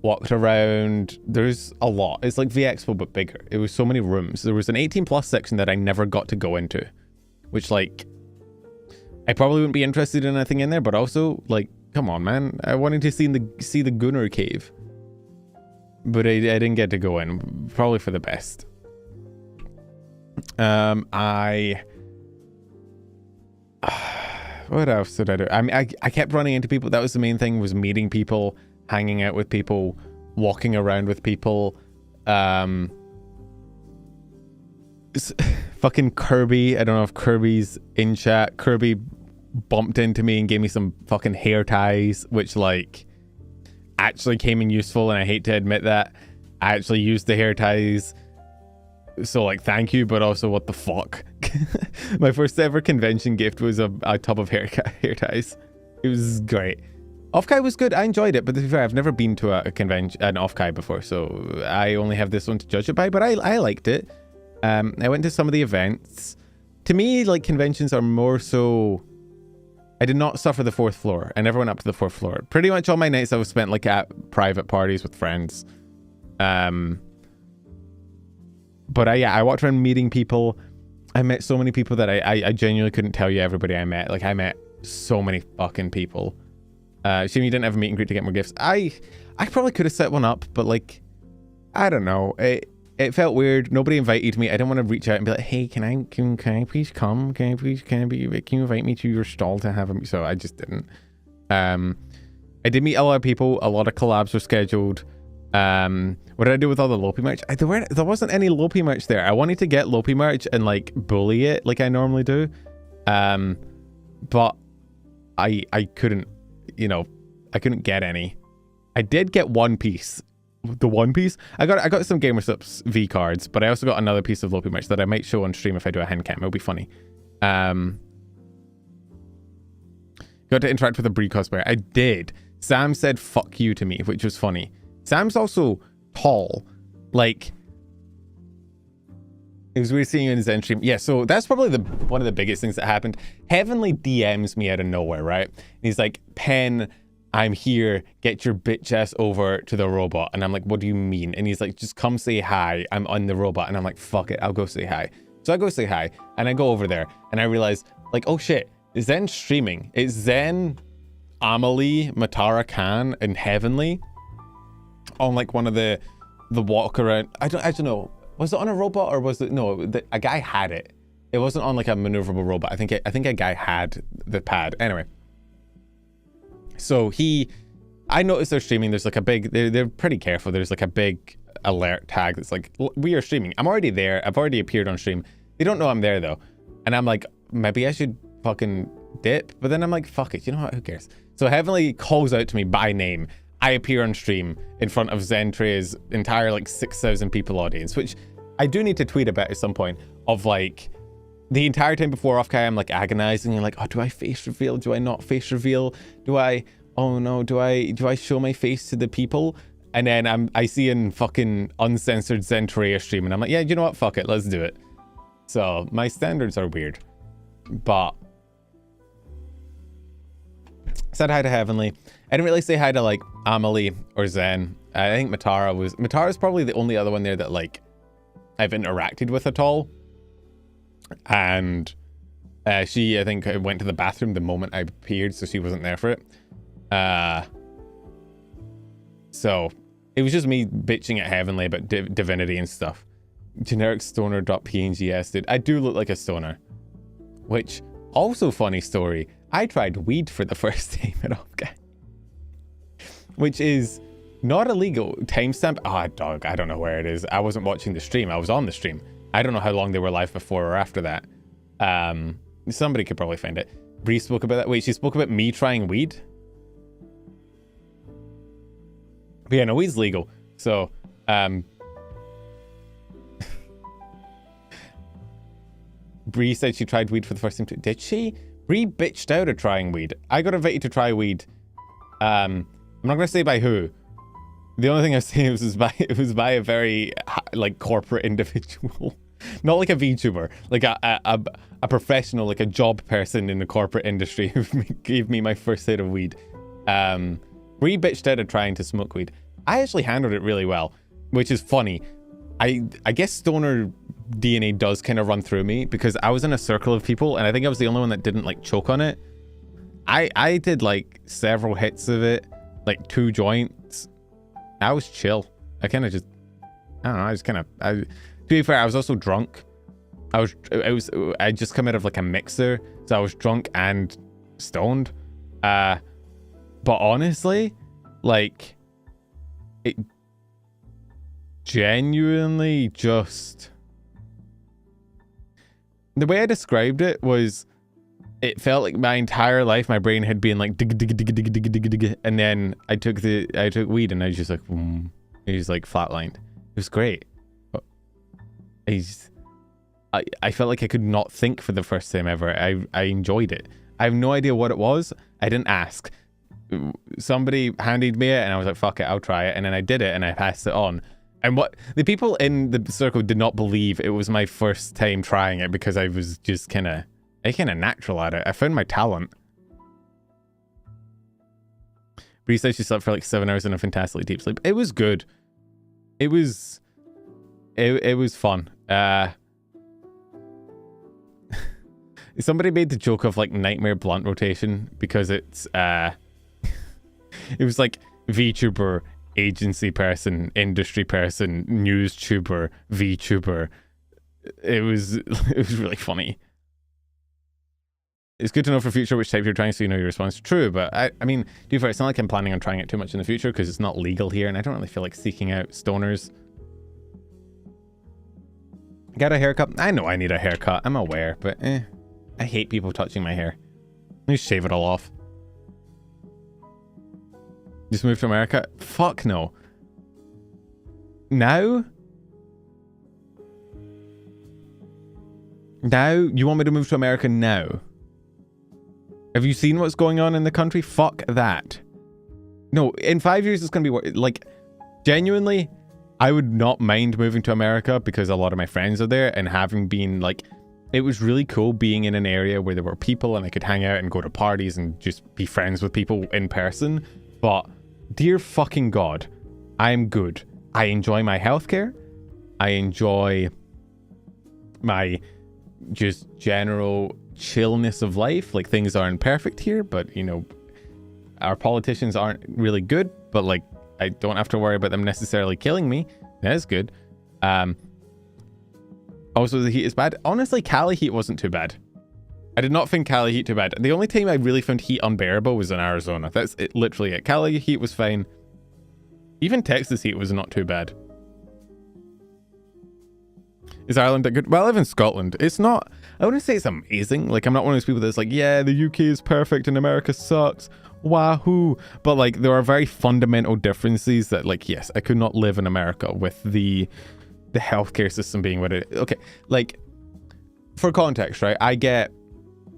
Walked around. There's a lot. It's like V-Expo but bigger. It was so many rooms. There was an 18+ section that I never got to go into. Which, like, I probably wouldn't be interested in anything in there, but also, like, come on, man. I wanted to see the Gunnar Cave. But I didn't get to go in. Probably for the best. What else did I do? I mean, I kept running into people. That was the main thing, was meeting people, hanging out with people, walking around with people. Fucking Kirby. I don't know if Kirby's in chat. Kirby bumped into me and gave me some fucking hair ties, which, like, actually came in useful, and I hate to admit that. I actually used the hair ties. So, like, thank you, but also, what the fuck? My first ever convention gift was a tub of hair ties. It was great. Offkai was good. I enjoyed it, but to be fair, I've never been to a convention, an Offkai before, so I only have this one to judge it by, but I liked it. I went to some of the events. To me, like, conventions are more so... I did not suffer the 4th floor. I never went up to the 4th floor. Pretty much all my nights I was spent, like, at private parties with friends. But I walked around meeting people. I met so many people that I genuinely couldn't tell you everybody I met. Like, I met so many fucking people. Shame you didn't have a meet and greet to get more gifts. I probably could have set one up, but, like, I don't know. It felt weird. Nobody invited me. I didn't want to reach out and be like, hey, can I please come? Can you invite me to your stall to have a... So I just didn't. I did meet a lot of people. A lot of collabs were scheduled. What did I do with all the Lopi merch? There wasn't any Lopi merch there. I wanted to get Lopi merch and, like, bully it like I normally do. But I couldn't, you know, I couldn't get any. I did get one piece. The one piece? I got some Gamersup's V cards, but I also got another piece of Lopi merch that I might show on stream if I do a hand cam. It'll be funny. Got to interact with a Brie cosplayer. I did. Sam said fuck you to me, which was funny. Sam's also tall. Like, it was weird seeing you in his stream. Yeah, so that's probably one of the biggest things that happened. Heavenly DMs me out of nowhere, right? And he's like, Pen, I'm here. Get your bitch ass over to the robot. And I'm like, what do you mean? And he's like, just come say hi. I'm on the robot. And I'm like, fuck it. I'll go say hi. So I go say hi. And I go over there. And I realize, like, oh shit. Zen's streaming. It's Zen, Amelie, Matara Khan, and Heavenly on, like, one of the walk around. I don't know. Was it on a robot or was it... No, a guy had it. It wasn't on, like, a maneuverable robot. I think a guy had the pad. Anyway. So I noticed they're streaming. There's like a big... They're pretty careful. There's like a big alert tag that's like, we are streaming. I'm already there. I've already appeared on stream. They don't know I'm there, though. And I'm like, maybe I should fucking dip. But then I'm like, fuck it. You know what? Who cares? So Heavenly calls out to me by name. I appear on stream in front of Zentray's entire, like, 6,000 people audience, which I do need to tweet about at some point, of, like, the entire time before Offkai, I'm, like, agonizing and, like, oh, do I face reveal? Do I not face reveal? Oh no, do I show my face to the people? And then I see in fucking uncensored Zentray stream and I'm like, yeah, you know what? Fuck it. Let's do it. So my standards are weird, but said hi to Heavenly. I didn't really say hi to, like, Amelie or Zen. I think Matara's probably the only other one there that, like, I've interacted with at all. And she, I think, went to the bathroom the moment I appeared, so she wasn't there for it. So it was just me bitching at Heavenly about divinity and stuff. Generic stoner.png dude. I do look like a stoner. Which, also funny story, I tried weed for the first time at Offkai. Which is not illegal. Timestamp? Ah, dog, I don't know where it is. I wasn't watching the stream. I was on the stream. I don't know how long they were live before or after that. Somebody could probably find it. Bree spoke about that. Wait, she spoke about me trying weed? But yeah, no, weed's legal. So, Bree said she tried weed for the first time too. Did she? Bree bitched out at trying weed. I got invited to try weed. I'm not going to say by who. The only thing I've seen was by a very, like, corporate individual. Not like a VTuber. Like a professional, like a job person in the corporate industry who gave me my first hit of weed. Bree bitched out at trying to smoke weed. I actually handled it really well, which is funny. I guess stoner DNA does kind of run through me because I was in a circle of people and I think I was the only one that didn't, like, choke on it. I did, like, several hits of it, like 2 joints. I was chill. I kind of just, I don't know, I just kind of, to be fair, I was also drunk. I just come out of, like, a mixer, so I was drunk and stoned. But honestly, like, it genuinely just, the way I described it was, it felt like my entire life my brain had been like dig dig dig dig dig dig dig dig, and then I took weed and I was just like, it was like flatlined. It was great. I felt like I could not think for the first time ever. I enjoyed it. I have no idea what it was. I didn't ask. Somebody handed me it and I was like, fuck it, I'll try it. And then I did it and I passed it on. And what the people in the circle did not believe it was my first time trying it because I was just kind of natural at it. I found my talent. Bree said she slept for like 7 hours in a fantastically deep sleep. It was good. It was fun. Somebody made the joke of like nightmare blunt rotation because it's it was like VTuber, agency person, industry person, news tuber, VTuber. It was really funny. It's good to know for future which type you're trying so you know your response. True, but I mean, to be fair, it's not like I'm planning on trying it too much in the future because it's not legal here and I don't really feel like seeking out stoners. Got a haircut? I know I need a haircut. I'm aware, but I hate people touching my hair. Let me shave it all off. Just move to America? Fuck no. Now? Now? You want me to move to America now? Have you seen what's going on in the country? Fuck that. No, in 5 years it's going to be... Like, genuinely, I would not mind moving to America because a lot of my friends are there and having been, like... It was really cool being in an area where there were people and I could hang out and go to parties and just be friends with people in person. But, dear fucking God, I'm good. I enjoy my healthcare. I enjoy my just general chillness of life. Like, things aren't perfect here, but, you know, our politicians aren't really good, but, like, I don't have to worry about them necessarily killing me. That's good. Also, the heat is bad. Honestly, Cali heat wasn't too bad. I did not find Cali heat too bad. The only time I really found heat unbearable was in Arizona. That's it, literally it. Cali heat was fine. Even Texas heat was not too bad. Is Ireland that good? Well, I live in Scotland. It's not... I wouldn't say it's amazing. Like, I'm not one of those people that's like, yeah, the UK is perfect and America sucks. Wahoo. But, like, there are very fundamental differences that, like, yes, I could not live in America with the healthcare system being what it is. Okay, like, for context, right? I get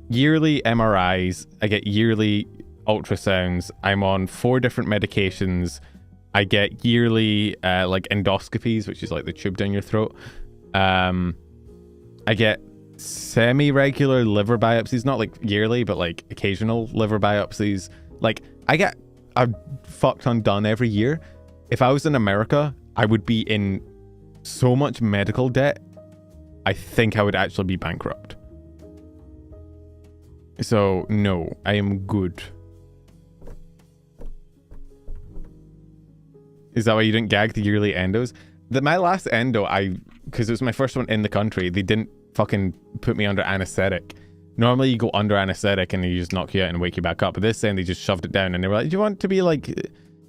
yearly MRIs. I get yearly ultrasounds. I'm on 4 different medications. I get yearly, like, endoscopies, which is, like, the tube down your throat. I get semi-regular liver biopsies, not, like, yearly, but, like, occasional liver biopsies. Like, I get a fuck ton done every year. If I was in America, I would be in so much medical debt, I think I would actually be bankrupt. So, no, I am good. Is that why you didn't gag the yearly endos? My last endo, because it was my first one in the country, they didn't fucking put me under anesthetic. Normally you go under anesthetic and they just knock you out and wake you back up. But this time they just shoved it down and they were like, do you want to be like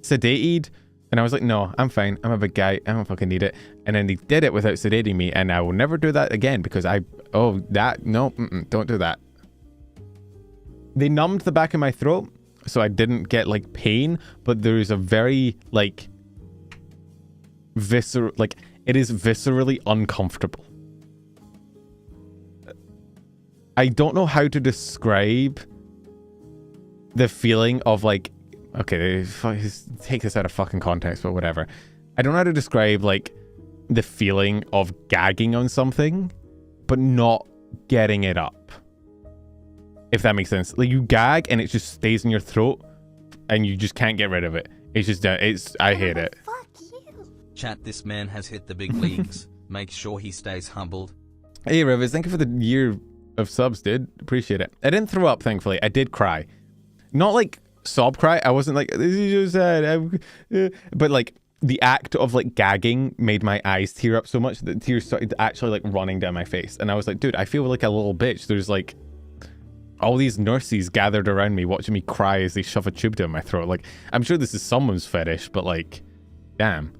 sedated? And I was like, no, I'm fine. I'm a big guy. I don't fucking need it. And then they did it without sedating me. And I will never do that again because don't do that. They numbed the back of my throat so I didn't get like pain. But there is a very like visceral, like it is viscerally uncomfortable. I don't know how to describe the feeling of like, okay, take this out of fucking context, but whatever. I don't know how to describe, like, the feeling of gagging on something, but not getting it up. If that makes sense. Like, you gag, and it just stays in your throat, and you just can't get rid of it. It's just, I hate it. Fuck you. Chat, this man has hit the big leagues. Make sure he stays humbled. Hey, Rivers, thank you for the year of subs, dude. Appreciate it. I didn't throw up, thankfully. I did cry. Not, like, sob cry. I wasn't like, this is so sad. But like the act of like gagging made my eyes tear up so much that tears started actually like running down my face. And I was like, dude, I feel like a little bitch. There's like all these nurses gathered around me watching me cry as they shove a tube down my throat. Like, I'm sure this is someone's fetish, but like, damn.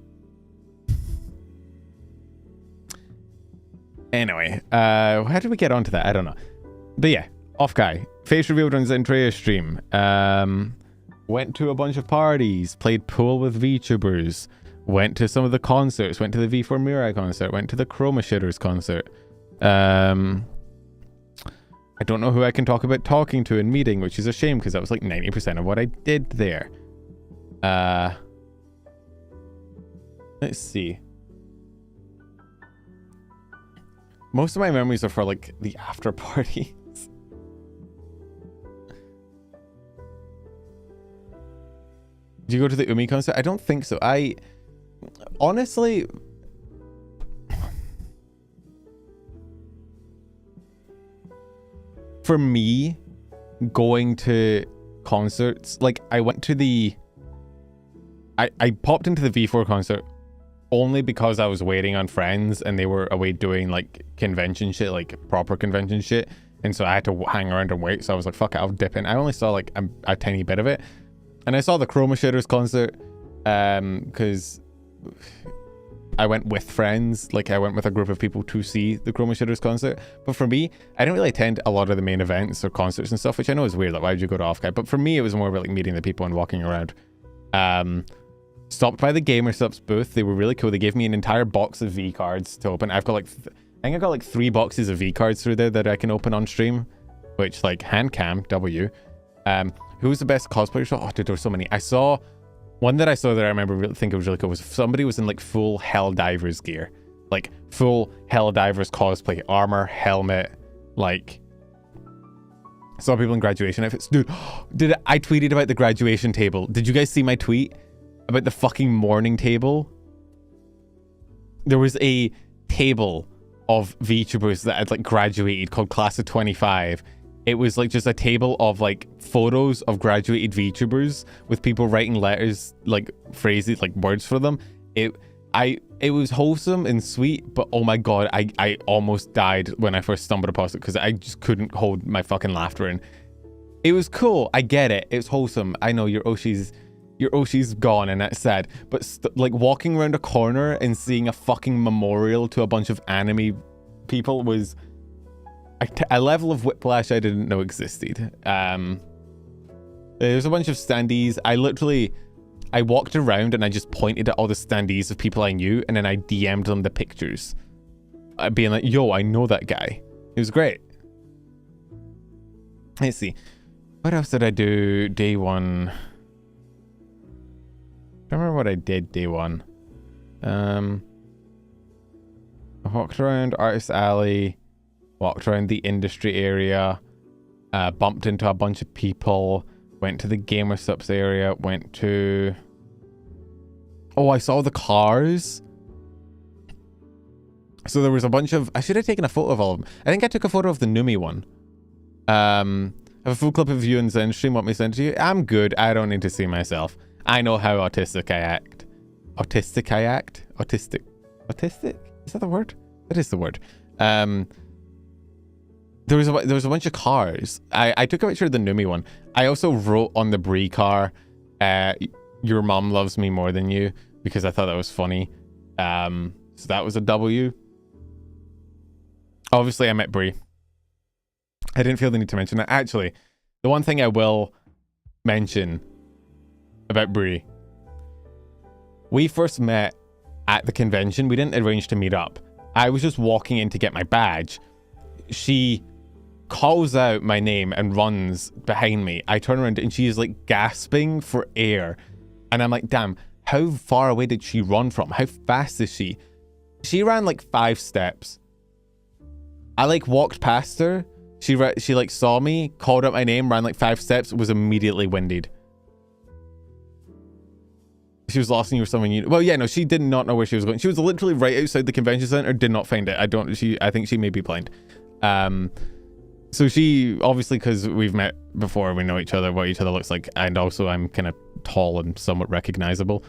Anyway, how did we get onto that? I don't know. But yeah, Offkai. Face revealed on Zentreya stream. Went to a bunch of parties, played pool with VTubers, went to some of the concerts, went to the V4 Mirai concert, went to the Chroma Shitters concert. I don't know who I can talk about talking to in meeting, which is a shame because that was like 90% of what I did there. Let's see. Most of my memories are for like the after parties. Did you go to the Umi concert? I don't think so. I honestly, for me, going to concerts, like I went to the, I popped into the V4 concert only because I was waiting on friends and they were away doing like convention shit, like proper convention shit. And so I had to hang around and wait. So I was like, fuck it, I'll dip in. I only saw like a tiny bit of it. And I saw the Chroma Shitters concert because I went with friends. Like I went with a group of people to see the Chroma Shitters concert. But for me, I don't really attend a lot of the main events or concerts and stuff, which I know is weird. Like, why would you go to Offkai? But for me, it was more about like meeting the people and walking around. Stopped by the GamerSups booth. They were really cool. They gave me an entire box of V cards to open. I've got like, I think I got like 3 boxes of V cards through there that I can open on stream, which like hand cam W. Who was the best cosplayer show? Oh, dude, there were so many. I saw one that I saw that I remember really think it was really cool was somebody was in like full Helldivers gear, like full Helldivers cosplay, armor, helmet, like. Saw people in graduation outfits. Dude, I tweeted about the graduation table. Did you guys see my tweet about the fucking morning table? There was a table of VTubers that had like graduated called Class of 25. It was like just a table of like photos of graduated VTubers with people writing letters, like phrases, like words for them. It was wholesome and sweet, but oh my god, I almost died when I first stumbled across it because I just couldn't hold my fucking laughter in. It was cool. I get it. It's wholesome. I know your Oshi's gone and that's sad, but like walking around a corner and seeing a fucking memorial to a bunch of anime people was a level of whiplash I didn't know existed. There's a bunch of standees. I walked around and I just pointed at all the standees of people I knew, and then I DM'd them the pictures, being like, yo, I know that guy. It was great. Let's see. What else did I do day one? I don't remember what I did day one. I walked around Artist Alley, walked around the industry area, bumped into a bunch of people, went to the GamerSups area, went to... Oh, I saw the cars. So there was a bunch of... I should have taken a photo of all of them. I think I took a photo of the Numi one. I have a full clip of you in Zen stream. Want me to send it to you? I'm good. I don't need to see myself. I know how autistic I act. Autistic I act? Autistic? Autistic? Is that the word? That is the word. There was a bunch of cars. I took a picture of the Numi one. I also wrote on the Brie car, your mom loves me more than you, because I thought that was funny. So that was a W. Obviously, I met Brie. I didn't feel the need to mention that. Actually, the one thing I will mention about Brie. We first met at the convention. We didn't arrange to meet up. I was just walking in to get my badge. She calls out my name and runs behind me. I turn around and she is like gasping for air. And I'm like, damn, how far away did she run from? How fast is she? She ran like 5 steps. I like walked past her. She like saw me, called out my name, ran like 5 steps, was immediately winded. She was lost and you were someone you... Well, yeah, no, she did not know where she was going. She was literally right outside the convention center, did not find it. I think she may be blind. So she, obviously, because we've met before, we know each other, what each other looks like, and also I'm kind of tall and somewhat recognizable.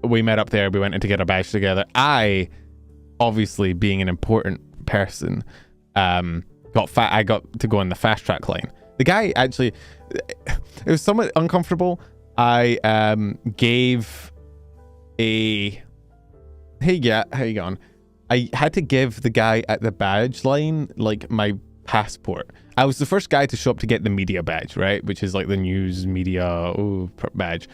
We met up there, we went in to get a badge together. I, obviously, being an important person, I got to go on the fast track line. The guy actually, it was somewhat uncomfortable. I gave a... Hey, yeah, how you going? I had to give the guy at the badge line, like, my passport. I was the first guy to show up to get the media badge, right? Which is like the news media badge.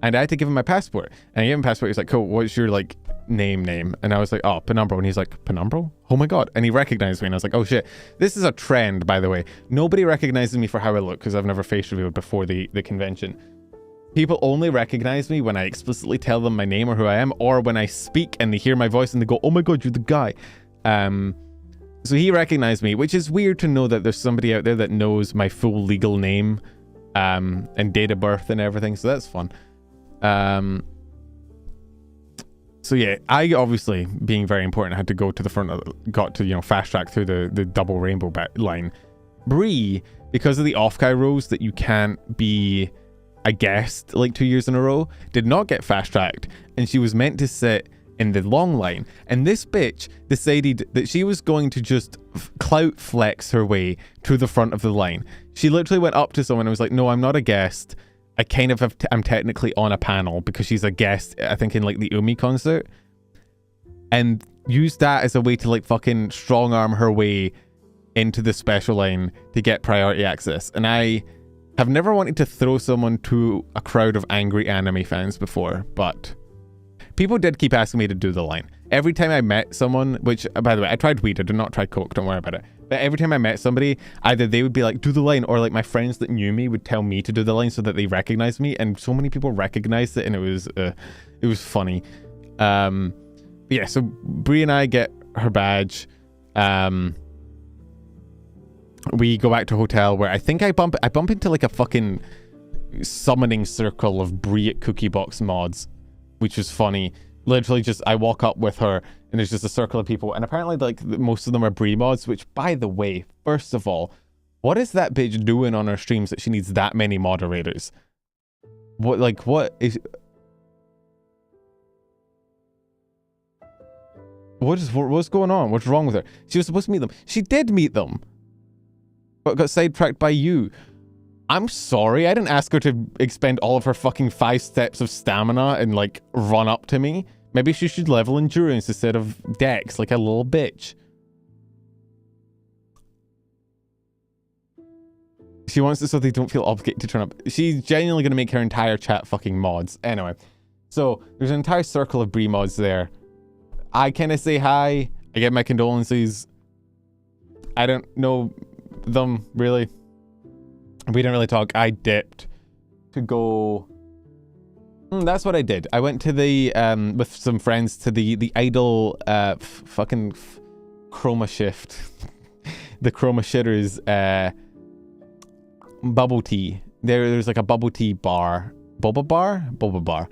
And I had to give him my passport. And I gave him my passport. He's like, cool, what's your like name? And I was like, oh, Penumbro. And he's like, Penumbro? Oh my God. And he recognized me. And I was like, oh shit. This is a trend, by the way. Nobody recognizes me for how I look because I've never face revealed before the convention. People only recognize me when I explicitly tell them my name or who I am, or when I speak and they hear my voice and they go, oh my God, you're the guy. So he recognized me, which is weird to know that there's somebody out there that knows my full legal name and date of birth and everything. So that's fun. So yeah, I obviously, being very important, had to go to the front of got to, you know, fast track through the double rainbow line. Bree, because of the Offkai rules that you can't be a guest like 2 years in a row, did not get fast tracked, and she was meant to sit in the long line. And this bitch decided that she was going to just clout flex her way to the front of the line. She literally went up to someone and was like, no, I'm not a guest. I kind of I'm technically on a panel, because she's a guest, I think, in like the Umi concert, and used that as a way to like fucking strong arm her way into the special line to get priority access. And I have never wanted to throw someone to a crowd of angry anime fans before, but people did keep asking me to do the line. Every time I met someone, which, by the way, I tried weed, I did not try coke, don't worry about it. But every time I met somebody, either they would be like, do the line, or like my friends that knew me would tell me to do the line so that they recognized me. And so many people recognized it, and it was funny. But yeah, so Bree and I get her badge. We go back to a hotel where I think I bump into like a fucking summoning circle of Bree at Cookie Box mods, which is funny. Literally just, I walk up with her and there's just a circle of people, and apparently like most of them are Bree mods, which, by the way, first of all, what is that bitch doing on her streams that she needs that many moderators? What's going on? What's wrong with her? She was supposed to meet them. She did meet them, but got sidetracked by you. I'm sorry, I didn't ask her to expend all of her fucking 5 steps of stamina and like run up to me. Maybe she should level endurance instead of dex, like a little bitch. She wants it so they don't feel obligated to turn up. She's genuinely going to make her entire chat fucking mods. Anyway, so there's an entire circle of Bree mods there. I kind of say hi. I get my condolences. I don't know them, really. We didn't really talk. I dipped to go... that's what I did. I went to the, with some friends, to the idol, fucking chroma shift. The chroma shitters, bubble tea. There's like a bubble tea bar. Boba bar? Boba bar.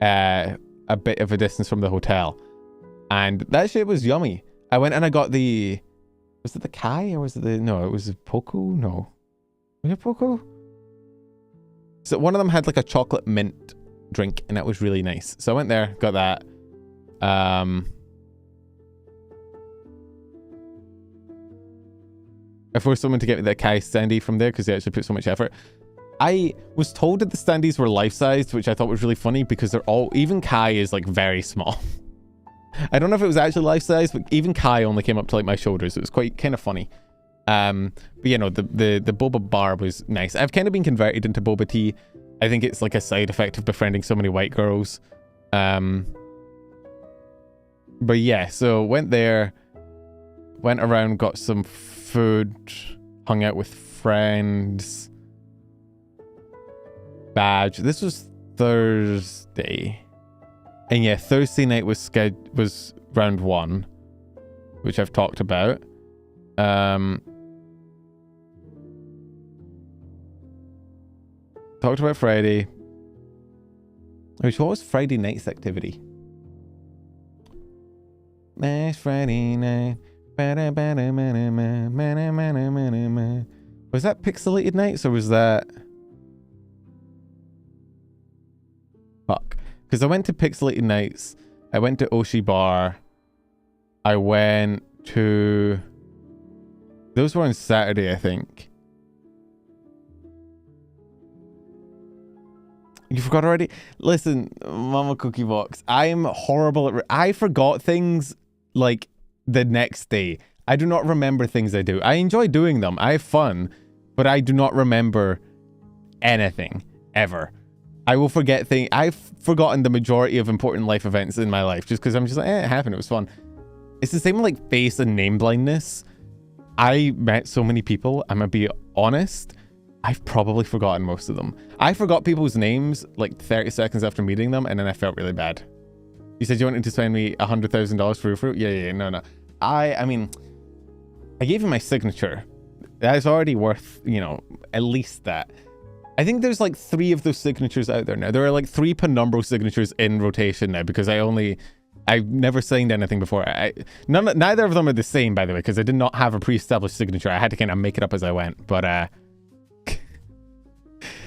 A bit of a distance from the hotel. And that shit was yummy. I went and I got the... Was it the Kai or was it the... No, it was the Poco? No. Was it Poco? So one of them had like a chocolate mint drink, and that was really nice. So I went there, got that. I forced someone to get me that Kai standee from there because they actually put so much effort. I was told that the standees were life-sized, which I thought was really funny because they're all... Even Kai is like very small. I don't know if it was actually life-sized, but even Kai only came up to like my shoulders. It was quite kind of funny. But you know, the boba bar was nice. I've kind of been converted into boba tea. I think it's like a side effect of befriending so many white girls. But yeah, so went there, went around, got some food, hung out with friends. Badge. This was Thursday. And yeah, Thursday night was round 1, which I've talked about. Talked about Friday. Which, what was Friday night's activity? Last Friday night. Was that Pixelated Nights or was that... Fuck. Because I went to Pixelated Nights. I went to Oshi Bar. I went to... Those were on Saturday, I think. You forgot already? Listen, Mama Cookie Box, I'm horrible at... I forgot things like the next day. I do not remember things I do. I enjoy doing them. I have fun, but I do not remember anything, ever. I will forget things. I've forgotten the majority of important life events in my life just because I'm just like, it happened. It was fun. It's the same with like face and name blindness. I met so many people. I'm going to be honest. I've probably forgotten most of them. I forgot people's names like 30 seconds after meeting them, and then I felt really bad. You said you wanted to spend me $100,000 for fruit? Yeah, no. I mean, I gave him my signature. That's already worth, you know, at least that. I think there's like 3 of those signatures out there now. There are like 3 penumbral signatures in rotation now because I've never signed anything before. Neither of them are the same, by the way, because I did not have a pre-established signature. I had to kind of make it up as I went. But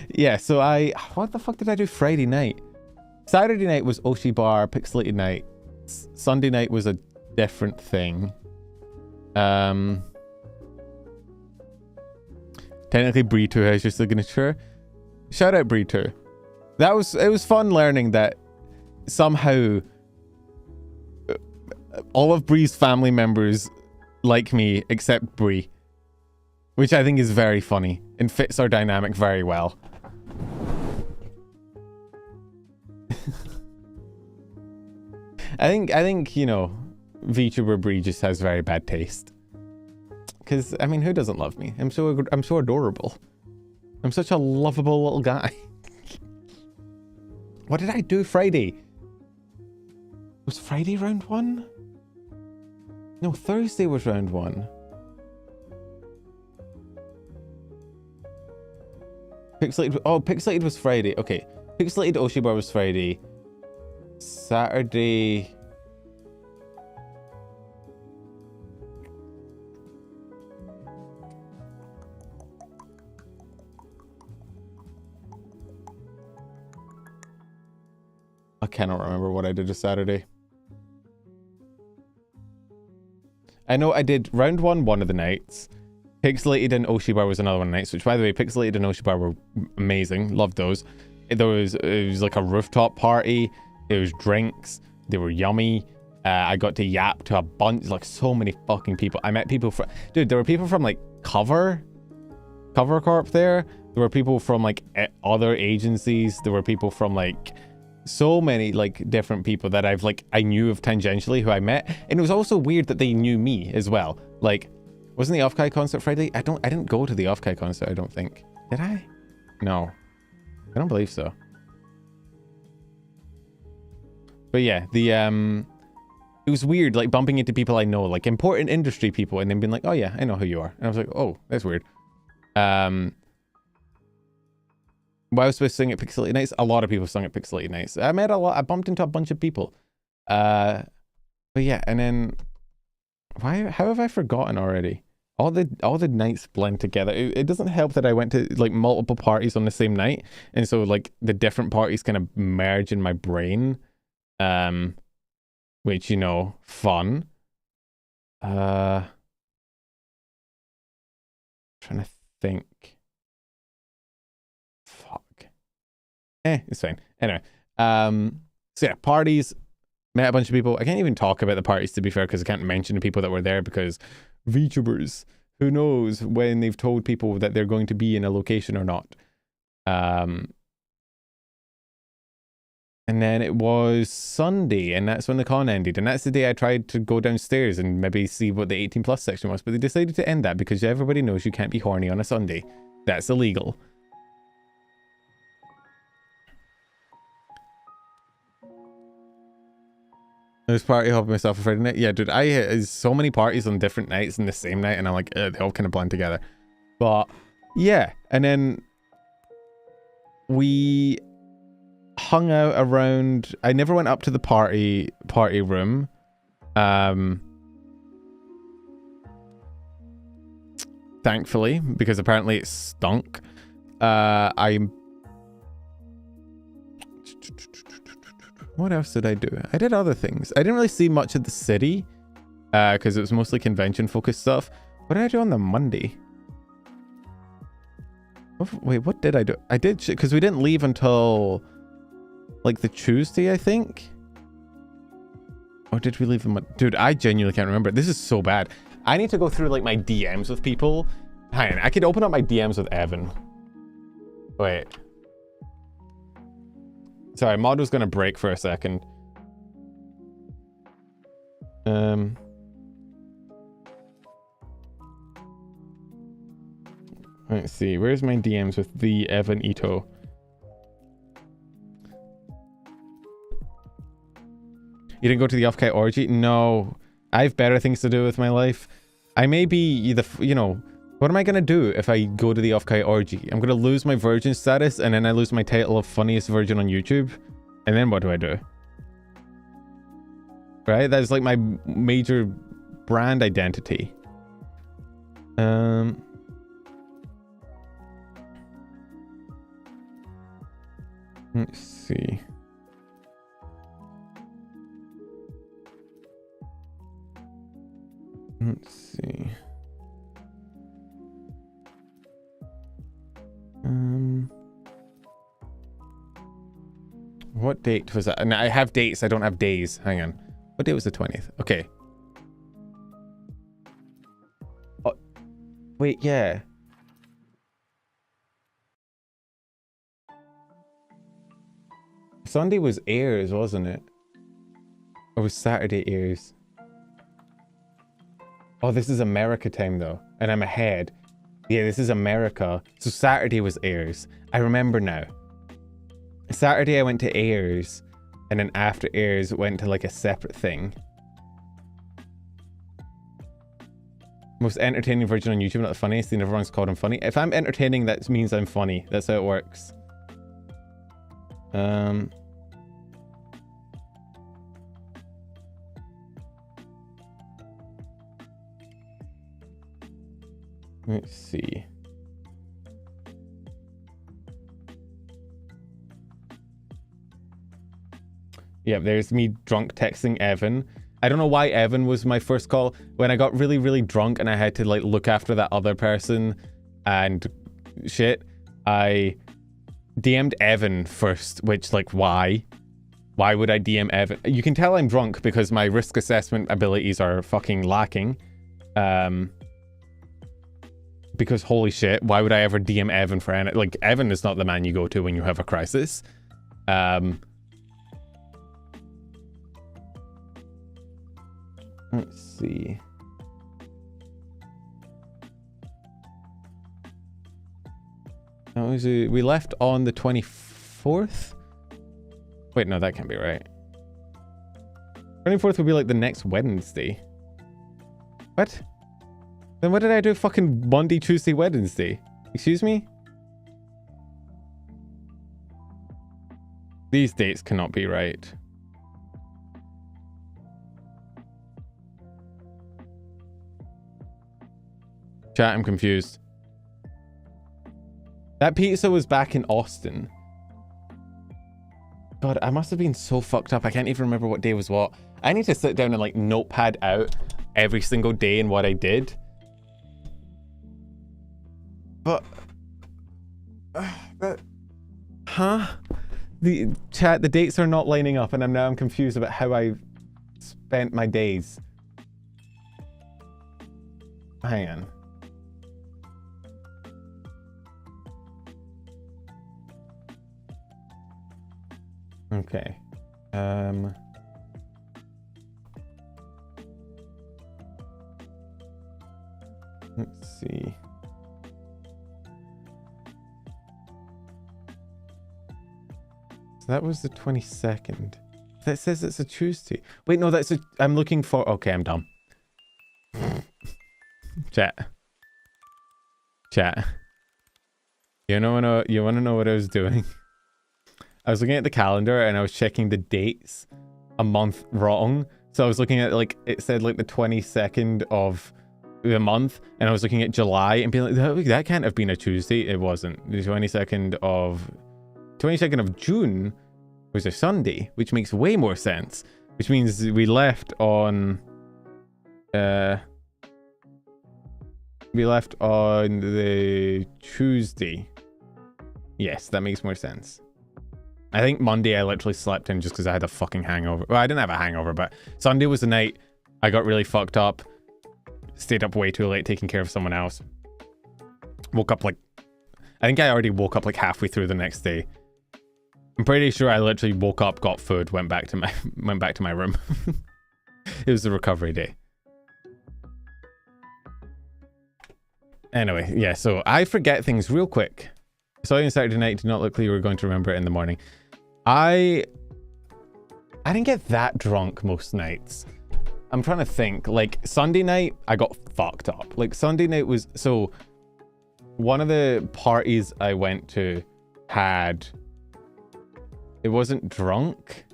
yeah, so what the fuck did I do Friday night? Saturday night was Oshi Bar, Pixelated Night. Sunday night was a different thing. Technically Bree2 has your signature. Shout out Bree2. It was fun learning that somehow all of Bree's family members like me except Bree, which I think is very funny and fits our dynamic very well. I think you know, VTuber Bree just has very bad taste. Because I mean, who doesn't love me? I'm so adorable. I'm such a lovable little guy. What did I do Friday? Was Friday round 1? No, Thursday was round 1. Pixelated was Friday. Okay. Pixelated Oshi Bar was Friday. Saturday. I cannot remember what I did a Saturday. I know I did round 1 of the nights. Pixelated and Oshi Bar was another one of the nights, which by the way, Pixelated and Oshi Bar were amazing. Loved those. It was like a rooftop party. There was drinks. They were yummy. I got to yap to a bunch, like so many fucking people. I met people from, dude, there were people from like Cover Corp there. There were people from like other agencies. There were people from like so many like different people that I knew of tangentially who I met. And it was also weird that they knew me as well. Like, wasn't the Offkai concert Friday? I didn't go to the Offkai concert, I don't think. Did I? No. I don't believe so. But yeah, it was weird, like bumping into people I know, like important industry people, and then being like, oh yeah, I know who you are. And I was like, oh, that's weird. Why I was supposed to sing at Pixelated Nights? A lot of people sung at Pixelated Nights. I bumped into a bunch of people. But yeah, and then how have I forgotten already? All the nights blend together. It doesn't help that I went to like multiple parties on the same night, and so like the different parties kind of merge in my brain. Which, you know, fun. Trying to think. Fuck. It's fine. Anyway, so yeah, parties. Met a bunch of people. I can't even talk about the parties, to be fair, because I can't mention the people that were there, because VTubers, who knows when they've told people that they're going to be in a location or not. And then it was Sunday, and that's when the con ended. And that's the day I tried to go downstairs and maybe see what the 18+ section was. But they decided to end that because everybody knows you can't be horny on a Sunday. That's illegal. I was party hopping myself on Friday night. Yeah, dude, I had so many parties on different nights in the same night, and I'm like, they all kind of blend together. But yeah, and then we hung out around. I never went up to the party room. Thankfully, because apparently it stunk. What else did I do? I did other things. I didn't really see much of the city because it was mostly convention focused stuff. What did I do on the Monday? Wait, what did I do? I did, because we didn't leave until like the Tuesday, I think. Or did we leave them? Dude, I genuinely can't remember. This is so bad. I need to go through like my DMs with people. Hang on, I could open up my DMs with Evan. Wait. Sorry, mod was gonna break for a second. Let's see. Where's my DMs with the Evan Ito? You didn't go to the Offkai orgy? No. I have better things to do with my life. I may be the, you know, what am I gonna do if I go to the Offkai orgy? I'm gonna lose my virgin status and then I lose my title of funniest virgin on YouTube. And then what do I do? Right? That's like my major brand identity. Let's see. Let's see. What date was that? No, I have dates. I don't have days. Hang on. What day was the 20th? Okay. Oh, wait, yeah. Sunday was airs, wasn't it? Or was Saturday airs? Oh, this is America time though, and I'm ahead. Yeah, this is America. So Saturday was airs. I remember now. Saturday I went to airs, and then after airs went to like a separate thing. Most entertaining virgin on YouTube, not the funniest thing. Everyone's called him funny. If I'm entertaining, that means I'm funny. That's how it works. Let's see. Yeah, there's me drunk texting Evan. I don't know why Evan was my first call. When I got really, really drunk and I had to like look after that other person and shit, I DM'd Evan first, which like why? Why would I DM Evan? You can tell I'm drunk because my risk assessment abilities are fucking lacking. Because holy shit, why would I ever DM Evan for any, like Evan is not the man you go to when you have a crisis. Let's see. That was we left on the 24th? Wait, no, that can't be right. 24th would be like the next Wednesday. What? Then what did I do fucking Monday, Tuesday, Wednesday? Excuse me? These dates cannot be right. Chat, I'm confused. That pizza was back in Austin. God, I must have been so fucked up. I can't even remember what day was what. I need to sit down and like notepad out every single day and what I did. But huh? The chat, the dates are not lining up, and I'm confused about how I spent my days. Hang on. Okay. Let's see. So that was the 22nd. That says it's a Tuesday. Wait, no, that's a... I'm looking for... Okay, I'm dumb. Chat. You want to know what I was doing? I was looking at the calendar and I was checking the dates a month wrong. So I was looking at like, it said like the 22nd of the month, and I was looking at July and being like, that can't have been a Tuesday. It wasn't. The 22nd of June was a Sunday, which makes way more sense. Which means we left on the Tuesday. Yes, that makes more sense. I think Monday I literally slept in just because I had a fucking hangover. Well, I didn't have a hangover, but Sunday was the night I got really fucked up. Stayed up way too late taking care of someone else. Woke up like... I think I already woke up like halfway through the next day. I'm pretty sure I literally woke up, got food, went back to my room. It was the recovery day. Anyway, yeah, so I forget things real quick. Saw you on Saturday night, did not look like you were going to remember it in the morning. I didn't get that drunk most nights. I'm trying to think. Like, Sunday night, I got fucked up. Like, Sunday night was... So, one of the parties I went to had... It wasn't drunk?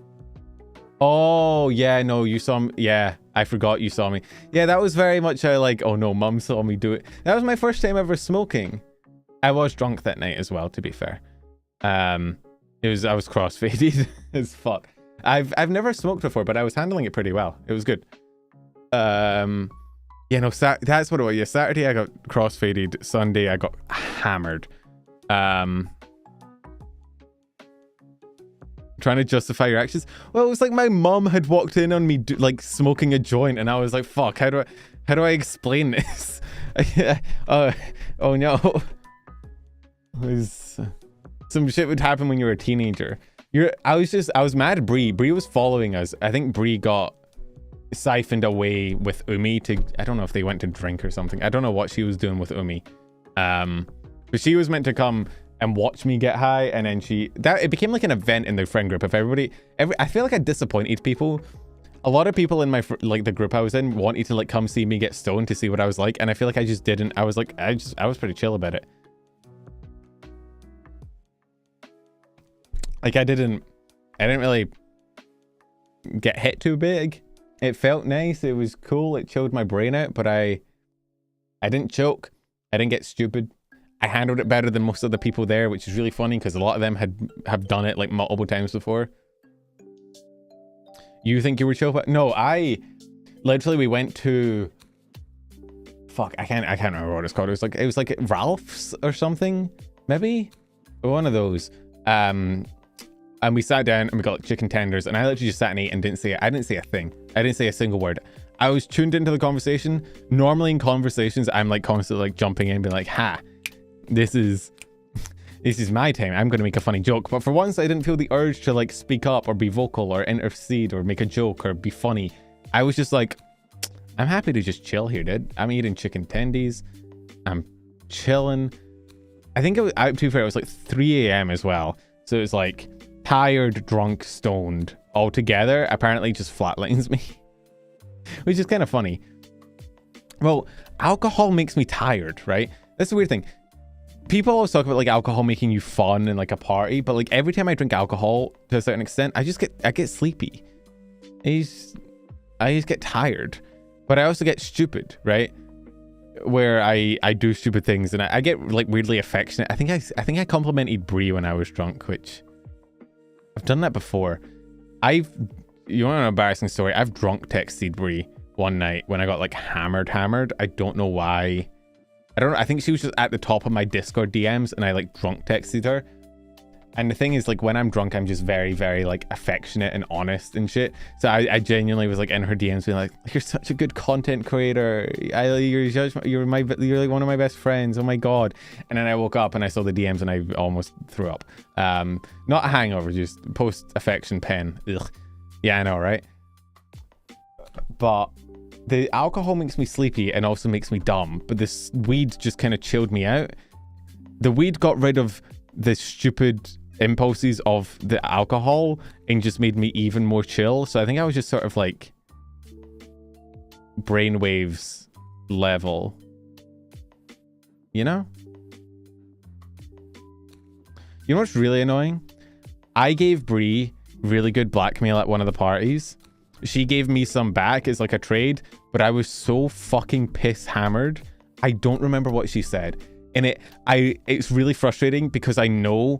Oh, yeah, no, you saw me. Yeah, I forgot you saw me. Yeah, that was very much like, oh no, mum saw me do it. That was my first time ever smoking. I was drunk that night as well, to be fair. I was crossfaded as fuck. I've never smoked before, but I was handling it pretty well. It was good. Yeah, no, that's what it was. Yeah, Saturday I got crossfaded. Sunday I got hammered. Trying to justify your actions. Well, it was like my mom had walked in on me like smoking a joint, and I was like, "Fuck! How do I explain this?" Oh no! Some shit would happen when you were a teenager. I was mad. Bree was following us. I think Bree got siphoned away with Umi to. I don't know if they went to drink or something. I don't know what she was doing with Umi. But she was meant to come and watch me get high, and then it became like an event in the friend group of everybody. I feel like I disappointed people. A lot of people in my the group I was in wanted to like come see me get stoned to see what I was like, and I feel like I just didn't. I was like, I was pretty chill about it. Like I didn't really get hit too big. It felt nice. It was cool. It chilled my brain out, but I didn't choke. I didn't get stupid. I handled it better than most of the people there, which is really funny because a lot of them have done it like multiple times before. You think you were chill? No, we went to, fuck, I can't remember what it's called. It was like Ralph's or something, maybe one of those. And we sat down and we got like, chicken tenders, and I literally just sat and ate and didn't say it. I didn't say a thing. I didn't say a single word. I was tuned into the conversation. Normally in conversations, I'm like constantly like jumping in, being like, ha. This is my time. I'm going to make a funny joke. But for once, I didn't feel the urge to like speak up or be vocal or intercede or make a joke or be funny. I was just like, I'm happy to just chill here, dude. I'm eating chicken tendies. I'm chilling. I think it was, to be fair, it was like 3 a.m. as well. So it was like tired, drunk, stoned all together. Apparently just flatlines me, which is kind of funny. Well, alcohol makes me tired, right? That's the weird thing. People always talk about like alcohol making you fun and like a party, but like every time I drink alcohol to a certain extent, I get sleepy. I just get tired, but I also get stupid, right? Where I do stupid things and I get like weirdly affectionate. I think I complimented Bree when I was drunk, which I've done that before. You want an embarrassing story? I've drunk texted Bree one night when I got like hammered. I don't know why. I think she was just at the top of my Discord DMs and I like drunk texted her. And the thing is, like, when I'm drunk, I'm just very, very like affectionate and honest and shit. So I genuinely was like in her DMs being like, you're such a good content creator. You're like one of my best friends. Oh my God. And then I woke up and I saw the DMs and I almost threw up. Not a hangover, just post affection pen. Ugh. Yeah, I know, right? But the alcohol makes me sleepy and also makes me dumb, but this weed just kind of chilled me out. The weed got rid of the stupid impulses of the alcohol and just made me even more chill. So I think I was just sort of like brainwaves level, you know? You know what's really annoying? I gave Bree really good blackmail at one of the parties. She gave me some back as like a trade, but I was so fucking piss hammered. I don't remember what she said. And it's really frustrating because I know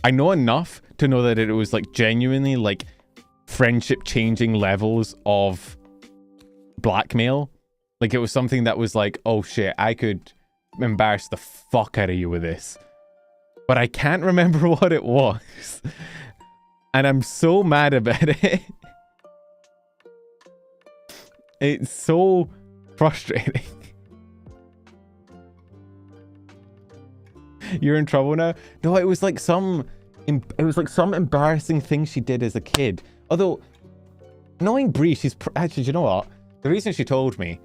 enough to know that it was like genuinely like friendship changing levels of blackmail. Like it was something that was like, oh shit, I could embarrass the fuck out of you with this. But I can't remember what it was. And I'm so mad about it. It's so frustrating. You're in trouble now? No, it was like it was like some embarrassing thing she did as a kid. Although, knowing Bree, actually, you know what? The reason she told me,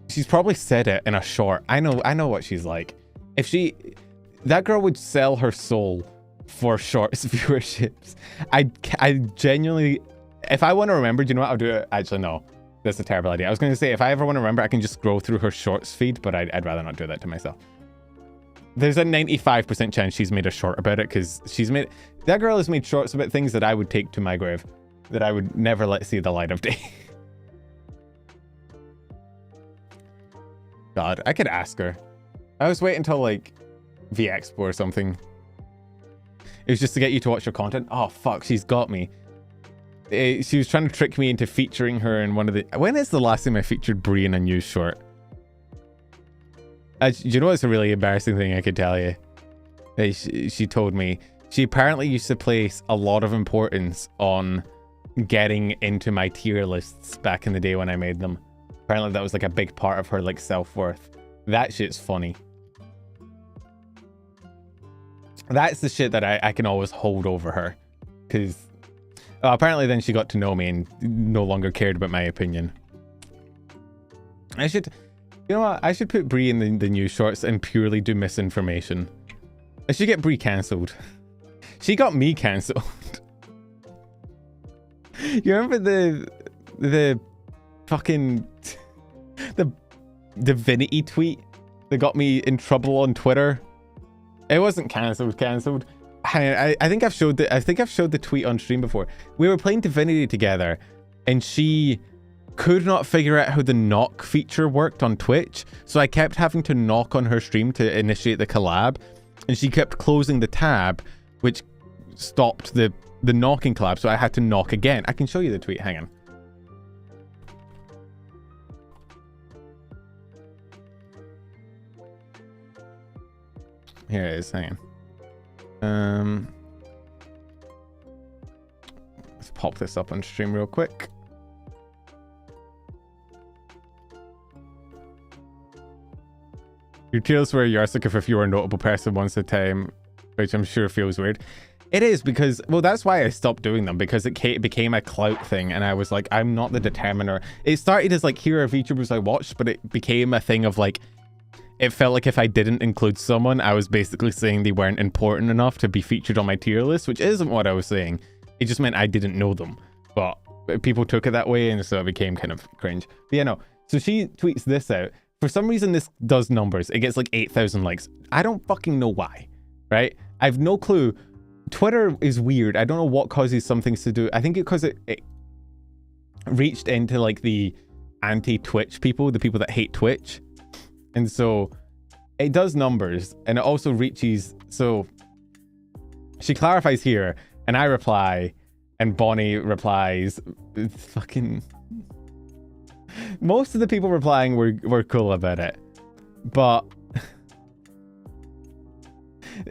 she's probably said it in a short. I know what she's like. If that girl would sell her soul for shorts viewerships. I genuinely, if I want to remember, do you know what? I'll do it. Actually, no. That's a terrible idea. I was going to say, if I ever want to remember, I can just scroll through her shorts feed, but I'd rather not do that to myself. There's a 95% chance she's made a short about it, because that girl has made shorts about things that I would take to my grave, that I would never let see the light of day. God, I could ask her. I was waiting until like VExpo or something. It was just to get you to watch her content. Oh fuck, she's got me. She was trying to trick me into featuring her in one of the... When is the last time I featured Bree in a news short? You know what's a really embarrassing thing I could tell you? She told me she apparently used to place a lot of importance on getting into my tier lists back in the day when I made them. Apparently that was like a big part of her like self-worth. That shit's funny. That's the shit that I can always hold over her. Because apparently then she got to know me and no longer cared about my opinion. You know what? I should put Bree in the news shorts and purely do misinformation. I should get Bree cancelled. She got me cancelled. You remember the fucking... the divinity tweet that got me in trouble on Twitter? It wasn't cancelled. I think I've showed the tweet on stream before. We were playing Divinity together, and she could not figure out how the knock feature worked on Twitch, so I kept having to knock on her stream to initiate the collab, and she kept closing the tab, which stopped the knocking collab, so I had to knock again. I can show you the tweet. Hang on. Here it is. Hang on. Let's pop this up on stream real quick. Your tears were Yarsik if you were a notable person once at a time, which I'm sure feels weird. It is because, well, that's why I stopped doing them, because it became a clout thing, and I was like, I'm not the determiner. It started as like, here are VTubers I watched, but it became a thing of like, it felt like if I didn't include someone, I was basically saying they weren't important enough to be featured on my tier list, which isn't what I was saying. It just meant I didn't know them. But people took it that way, and so it became kind of cringe. But yeah, no. So she tweets this out. For some reason, this does numbers. It gets like 8,000 likes. I don't fucking know why, right? I have no clue. Twitter is weird. I don't know what causes some things to do. I think because it reached into like the anti-Twitch people, the people that hate Twitch. And so it does numbers, and it also reaches. So she clarifies here, and I reply, and Bonnie replies. Fucking most of the people replying were cool about it, but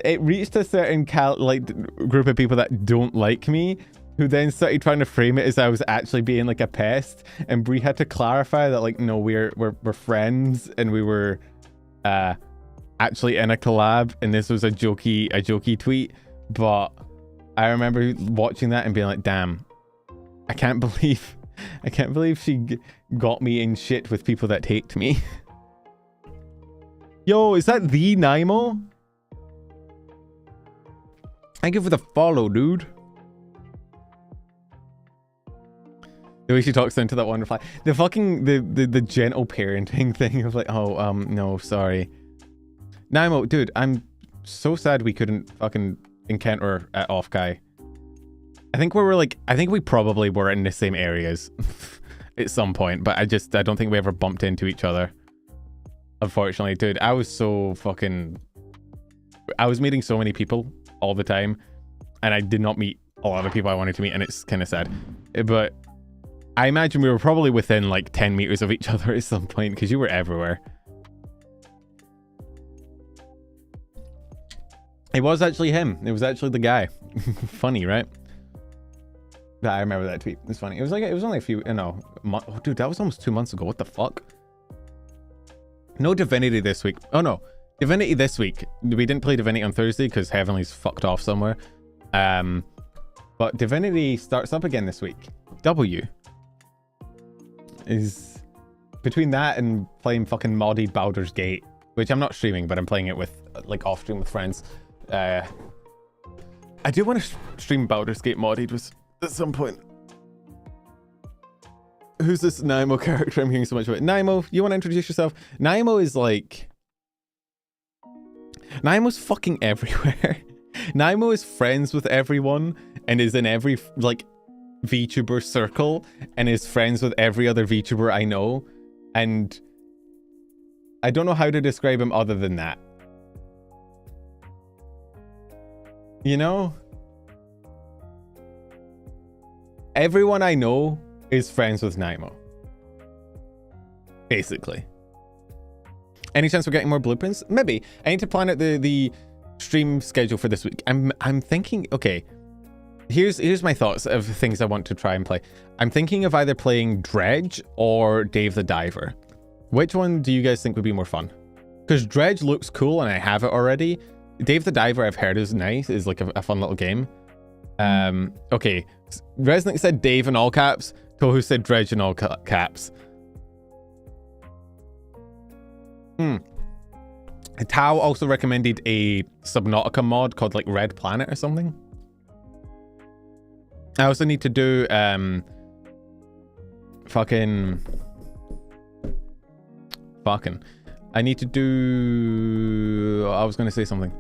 it reached a certain group of people that don't like me, who then started trying to frame it as I was actually being like a pest, and Bree had to clarify that like, no, we're friends, and we were actually in a collab, and this was a jokey tweet. But I remember watching that and being like, damn, I can't believe she got me in shit with people that hate me. Yo, is that the Nimo? Thank you for the follow, dude. The way she talks into that one reply. The fucking, the gentle parenting thing of like, oh, no, sorry. Nimo, dude, I'm so sad we couldn't fucking encounter at Offkai. I think we probably were in the same areas at some point, but I don't think we ever bumped into each other. Unfortunately, dude, I was meeting so many people all the time, and I did not meet a lot of people I wanted to meet, and it's kind of sad. But I imagine we were probably within like 10 meters of each other at some point, because you were everywhere. It was actually him. It was actually the guy. Funny, right? I remember that tweet. It's funny. It was only a few, oh, dude, that was almost 2 months ago. What the fuck? No Divinity this week. Oh no, Divinity this week. We didn't play Divinity on Thursday because Heavenly's fucked off somewhere. But Divinity starts up again this week. W is between that and playing fucking modded Baldur's Gate, which I'm not streaming, but I'm playing it with like off stream with friends. I do want to stream Baldur's Gate modded at some point. Who's this Naimo character I'm hearing so much about? Naimo, you want to introduce yourself? Naimo is like... Naimo's fucking everywhere. Naimo is friends with everyone and is in every, like, VTuber circle and is friends with every other VTuber I know. And I don't know how to describe him other than that. You know? Everyone I know is friends with Naimo. Basically. Any chance we're getting more blueprints? Maybe. I need to plan out the stream schedule for this week. I'm thinking, okay. Here's my thoughts of things I want to try and play. I'm thinking of either playing Dredge or Dave the Diver. Which one do you guys think would be more fun? Because Dredge looks cool and I have it already. Dave the Diver I've heard is nice, is like a fun little game. Okay. Resnick said Dave in all caps. Tohu said Dredge in all caps. Tao also recommended a Subnautica mod called like Red Planet or something. I also need to do I need to do... I was going to say something.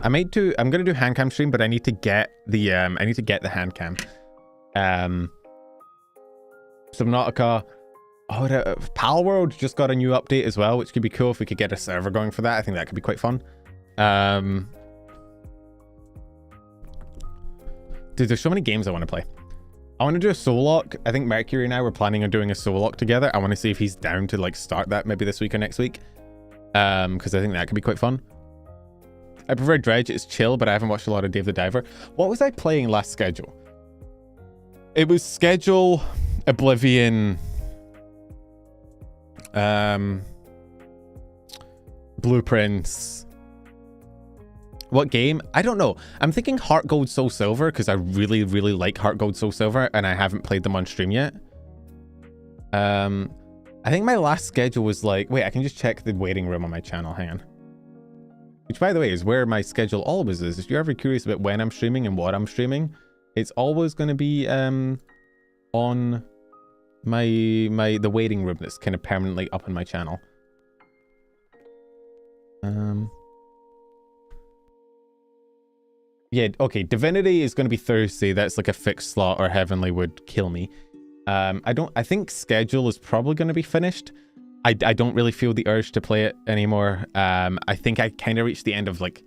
I'm going to do hand cam stream, but I need to get the hand cam. Subnautica. Oh, Pal World just got a new update as well, which could be cool if we could get a server going for that. I think that could be quite fun. Dude, there's so many games I want to play. I want to do a soul lock. I think Mercury and I were planning on doing a soul lock together. I want to see if he's down to like start that maybe this week or next week. Because I think that could be quite fun. I prefer Dredge. It's chill, but I haven't watched a lot of Dave the Diver. What was I playing last schedule? It was Schedule, Oblivion, Blueprints. What game? I don't know. I'm thinking Heart Gold Soul Silver because I really, really like Heart Gold Soul Silver and I haven't played them on stream yet. I think my last schedule was like... Wait, I can just check the waiting room on my channel. Hang on. Which, by the way, is where my schedule always is. If you're ever curious about when I'm streaming and what I'm streaming, it's always going to be on the waiting room that's kind of permanently up on my channel. Yeah, okay, Divinity is going to be Thursday. That's like a fixed slot, or Heavenly would kill me. I think Schedule is probably going to be finished. I don't really feel the urge to play it anymore. I think I kind of reached the end of like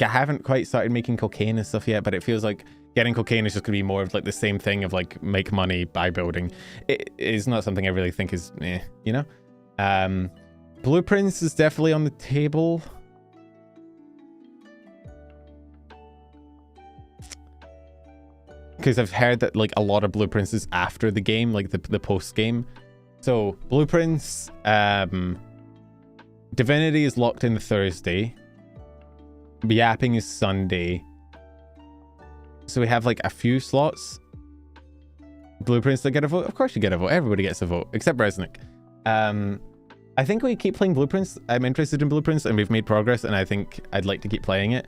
I haven't quite started making cocaine and stuff yet, but it feels like getting cocaine is just going to be more of like the same thing of like make money by building. It is not something I really think is, you know? Blueprints is definitely on the table. Because I've heard that like a lot of Blueprints is after the game, like the post game. So Blueprints, Divinity is locked in Thursday. Yapping is Sunday. So we have like a few slots. Blueprints that get a vote. Of course you get a vote. Everybody gets a vote except Resnick. I think we keep playing Blueprints. I'm interested in Blueprints and we've made progress and I think I'd like to keep playing it.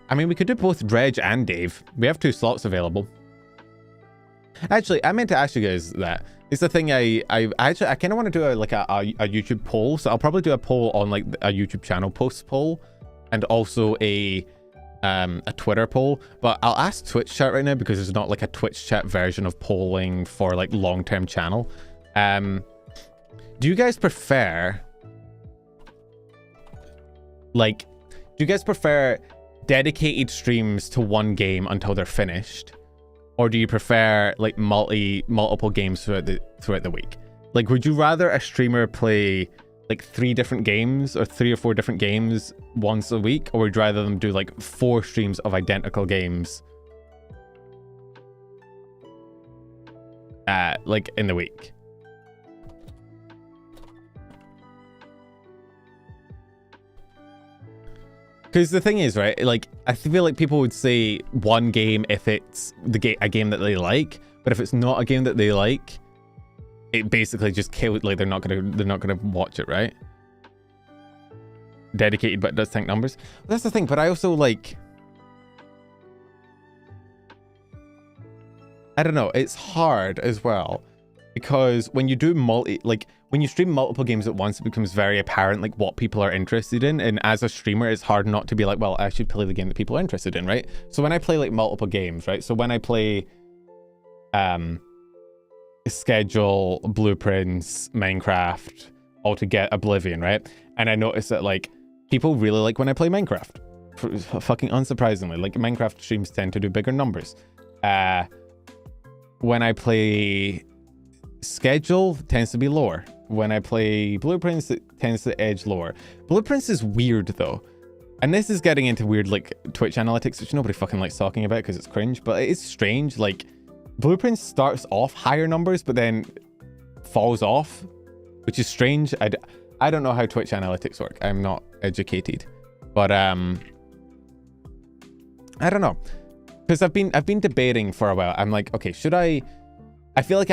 I mean, we could do both Dredge and Dave. We have 2 slots available. Actually, I meant to ask you guys that. It's the thing I kind of want to do a YouTube poll. So I'll probably do a poll on like a YouTube channel post poll and also a Twitter poll. But I'll ask Twitch chat right now because there's not like a Twitch chat version of polling for like long-term channel. Do you guys prefer dedicated streams to one game until they're finished, or do you prefer like multiple games throughout the week? Like, would you rather a streamer play like 3 different games or 3 or 4 different games once a week, or would you rather them do like 4 streams of identical games? like in the week. Because the thing is, right, like, I feel like people would say one game if it's a game that they like, but if it's not a game that they like, it basically just kills, like, they're not gonna watch it, right? Dedicated, but it does tank numbers. That's the thing, but I also, like, I don't know, it's hard as well, because when you do when you stream multiple games at once, it becomes very apparent like what people are interested in, and as a streamer it's hard not to be like, well, I should play the game that people are interested in, right? So when I play like multiple games, right, so when I play Schedule, Blueprints, Minecraft, Altogether, Oblivion, right, and I notice that like people really like when I play Minecraft, fucking unsurprisingly. Like Minecraft streams tend to do bigger numbers. When I play Schedule, it tends to be lower. When I play Blueprints, it tends to edge lower. Blueprints is weird though, and this is getting into weird like Twitch analytics, which nobody fucking likes talking about because it's cringe, but it is strange. Like Blueprints starts off higher numbers but then falls off, which is strange. I don't know how Twitch analytics work. I'm not educated, but I don't know, because I've been debating for a while. I'm like, okay, should I feel like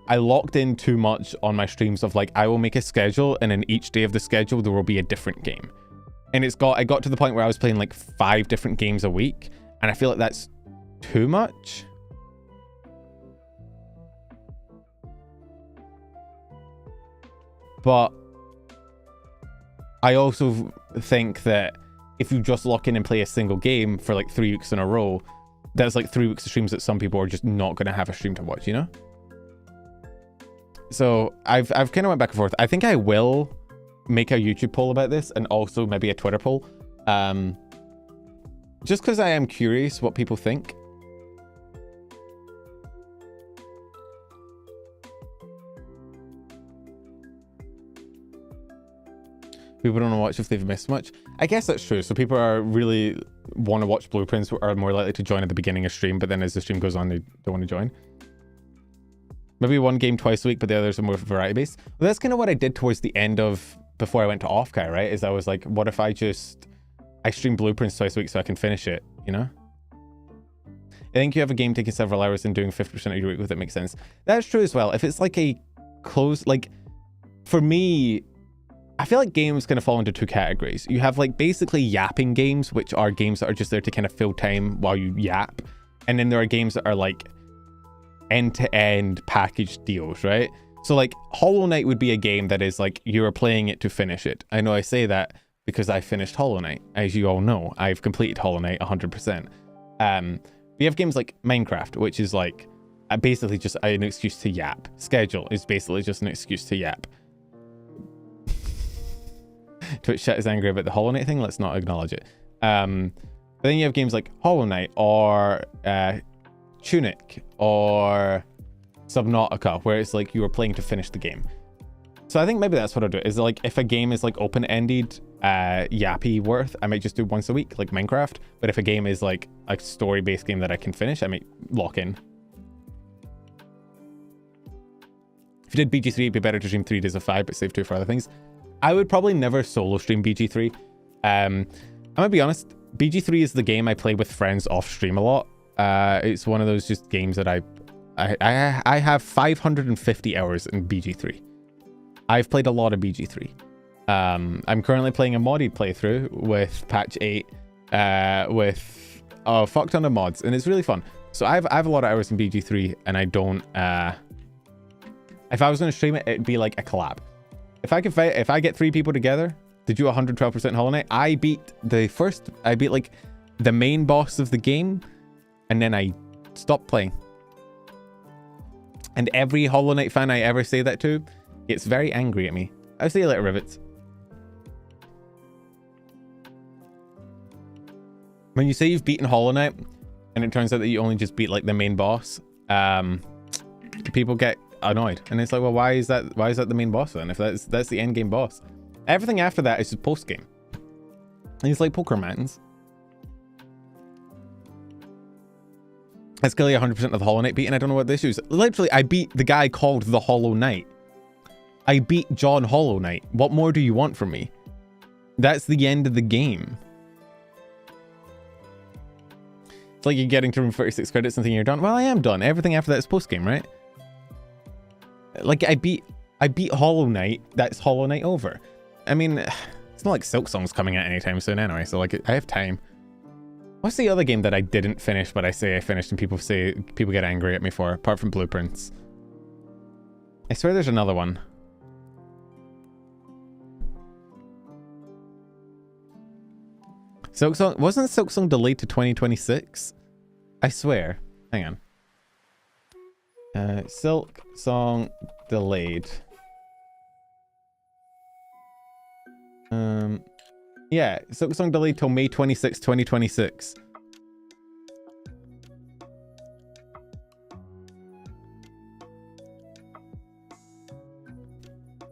I locked in too much on my streams of like, I will make a schedule and in each day of the schedule there will be a different game, and I got to the point where I was playing like 5 different games a week, and I feel like that's too much. But I also think that if you just lock in and play a single game for like 3 weeks in a row, that's like 3 weeks of streams that some people are just not going to have a stream to watch, you know? So I've kind of went back and forth. I think I will make a YouTube poll about this, and also maybe a Twitter poll. Just because I am curious what people think. People don't want to watch if they've missed much. I guess that's true. So people are really want to watch Blueprints are more likely to join at the beginning of stream, but then as the stream goes on, they don't want to join. Maybe one game twice a week, but the others are more variety based. Well, that's kind of what I did towards the end of, before I went to Offkai, right? Is I was like, what if I stream Blueprints twice a week so I can finish it, you know? I think you have a game taking several hours and doing 50% of your week with it makes sense. That's true as well. If it's like a close, like, for me, I feel like games kind of fall into 2 categories. You have like basically yapping games, which are games that are just there to kind of fill time while you yap. And then there are games that are like end-to-end package deals, right? So like Hollow Knight would be a game that is like you are playing it to finish it. I know I say that because I finished Hollow Knight. As you all know, I've completed Hollow Knight 100%. We have games like Minecraft, which is like basically just an excuse to yap. Schedule is basically just an excuse to yap. Twitch chat is angry about the Hollow Knight thing. Let's not acknowledge it. But then you have games like Hollow Knight or Tunic or Subnautica, where it's like you are playing to finish the game. So I think maybe that's what I'll do. Is like if a game is like open-ended, yappy worth, I might just do once a week, like Minecraft. But if a game is like a story-based game that I can finish, I might lock in. If you did BG3, it'd be better to stream 3 days of 5, but save 2 for other things. I would probably never solo stream BG3. I'm gonna be honest, BG3 is the game I play with friends off stream a lot. It's one of those just games that I have 550 hours in BG3. I've played a lot of BG3. I'm currently playing a modded playthrough with patch 8 with a fuck ton of mods, and it's really fun. So I have a lot of hours in BG3, and I don't if I was going to stream it, it'd be like a collab. If I get 3 people together to do 112% Hollow Knight, I beat like the main boss of the game, and then I stopped playing. And every Hollow Knight fan I ever say that to gets very angry at me. I'll see you later, Rivets. When you say you've beaten Hollow Knight, and it turns out that you only just beat like the main boss, people get annoyed, and it's like, well, why is that the main boss then? If that's the end game boss, everything after that is just post game. And it's like Pokermans. That's clearly 100% of the Hollow Knight beat, and I don't know what the issue is. Literally, I beat the guy called the Hollow Knight. I beat John Hollow Knight. What more do you want from me? That's the end of the game. It's like you're getting to room 36 credits and thinking you're done. Well, I am done. Everything after that is post-game, right? Like, I beat Hollow Knight. That's Hollow Knight over. I mean, it's not like Silksong's coming out anytime soon anyway, so like, I have time. What's the other game that I didn't finish, but I say I finished and people get angry at me for, apart from Blueprints? I swear there's another one. Silksong, wasn't Silksong delayed to 2026? I swear. Hang on. Silksong delayed. Yeah, Silksong delayed till May 26, 2026.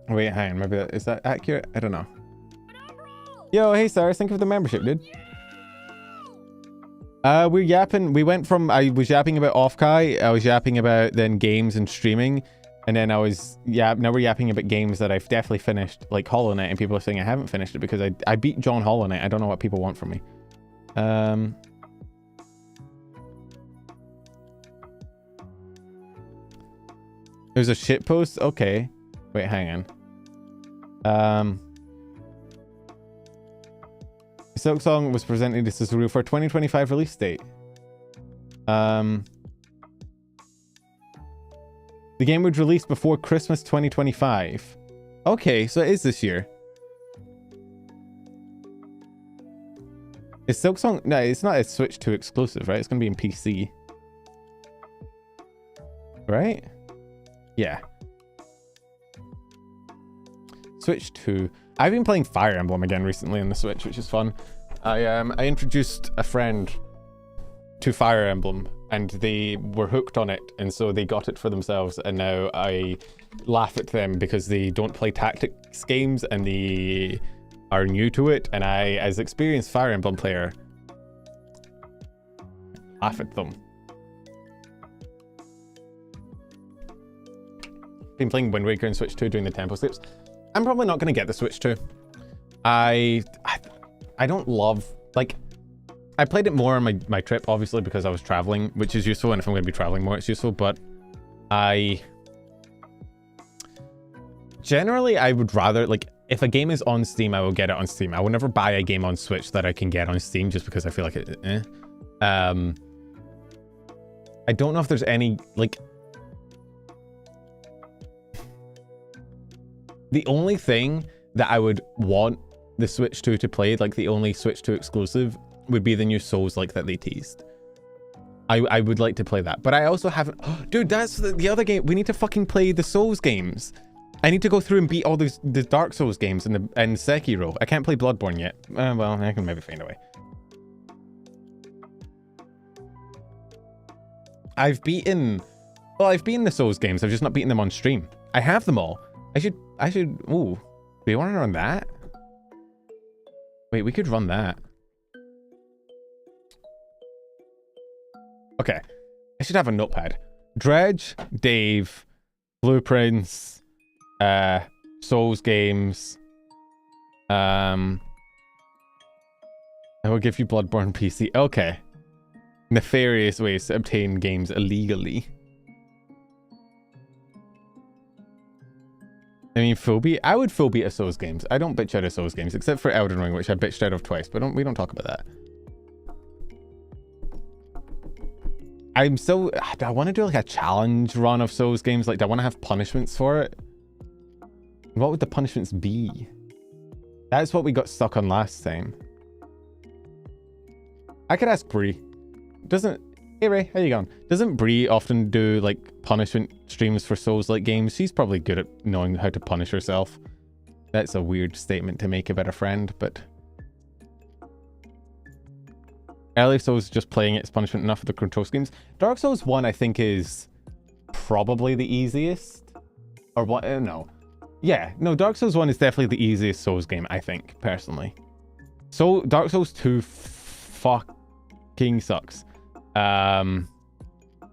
Wait, hang on, maybe is that accurate? I don't know. Yo, hey Cyrus, thank you for the membership, dude. We're yapping. We went from, I was yapping about Offkai, I was yapping about then games and streaming, and then now we're yapping about games that I've definitely finished, like Hollow Knight, and people are saying I haven't finished it because I beat John Hollow Knight. I don't know what people want from me. There's a shit post? Okay. Wait, hang on. Silksong was presented as a for 2025 release date. The game was released before Christmas 2025. Okay, so it is this year. Is Silksong... No, it's not a Switch 2 exclusive, right? It's going to be in PC. Right? Yeah. Switch 2. I've been playing Fire Emblem again recently on the Switch, which is fun. I introduced a friend to Fire Emblem, and they were hooked on it, and so they got it for themselves, and now I laugh at them because they don't play tactics games, and they are new to it, and I, as an experienced Fire Emblem player, laugh at them. Been playing Wind Waker and Switch 2 doing the tempo slips. I'm probably not going to get the Switch 2. I don't love, like, I played it more on my trip, obviously, because I was traveling, which is useful, and if I'm going to be traveling more, it's useful, but generally, I would rather, like, if a game is on Steam, I will get it on Steam. I will never buy a game on Switch that I can get on Steam just because I feel like it, I don't know if there's any, like, the only thing that I would want the Switch 2 to play, like the only Switch 2 exclusive, would be the new Souls like that they teased. I would like to play that, but I also haven't... Oh, dude, that's the other game. We need to fucking play the Souls games. I need to go through and beat all the Dark Souls games and Sekiro. I can't play Bloodborne yet. Well, I can maybe find a way. I've beaten the Souls games. I've just not beaten them on stream. I have them all. I should, ooh, do you want to run that? Wait, we could run that. Okay, I should have a notepad. Dredge, Dave, Blueprints, Souls games. I will give you Bloodborne PC. Okay. Nefarious ways to obtain games illegally. I mean, full beat. I would full beat a Souls games. I don't bitch out of Souls games, except for Elden Ring, which I bitched out of twice, but we don't talk about that. I'm so... Do I want to do like a challenge run of Souls games? Like, do I want to have punishments for it? What would the punishments be? That's what we got stuck on last time. I could ask Bree. Doesn't... Hey Ray, how you going? Doesn't Bree often do like punishment streams for Souls-like games? She's probably good at knowing how to punish herself. That's a weird statement to make about a friend, but... Early Souls just playing it is punishment enough for the control schemes. Dark Souls 1, I think, is probably the easiest. Or what? No. Yeah, no, Dark Souls 1 is definitely the easiest Souls game, I think, personally. So, Dark Souls 2 fucking sucks.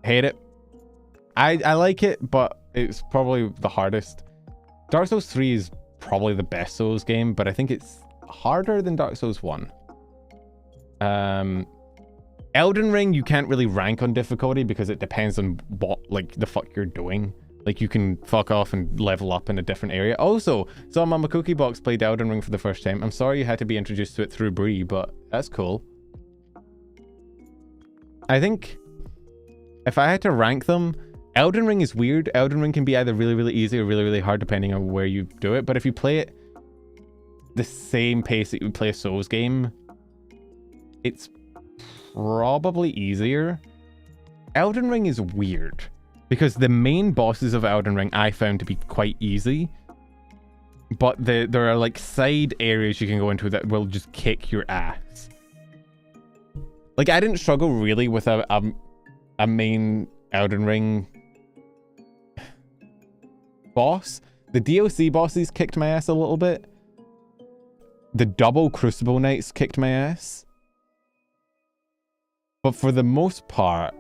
Hate it. I like it, but it's probably the hardest. Dark Souls 3 is probably the best Souls game, but I think it's harder than Dark Souls 1. Elden Ring, you can't really rank on difficulty because it depends on what, like, the fuck you're doing. Like, you can fuck off and level up in a different area. Also, saw Mama Cookie Box played Elden Ring for the first time. I'm sorry you had to be introduced to it through Bree, but that's cool. I think if I had to rank them, Elden Ring is weird. Elden Ring can be either really, really easy or really, really hard depending on where you do it. But if you play it the same pace that you would play a Souls game, it's probably easier. Elden Ring is weird because the main bosses of Elden Ring I found to be quite easy, but there are like side areas you can go into that will just kick your ass. Like, I didn't struggle really with a main Elden Ring boss. The DLC bosses kicked my ass a little bit. The double Crucible Knights kicked my ass. But for the most part,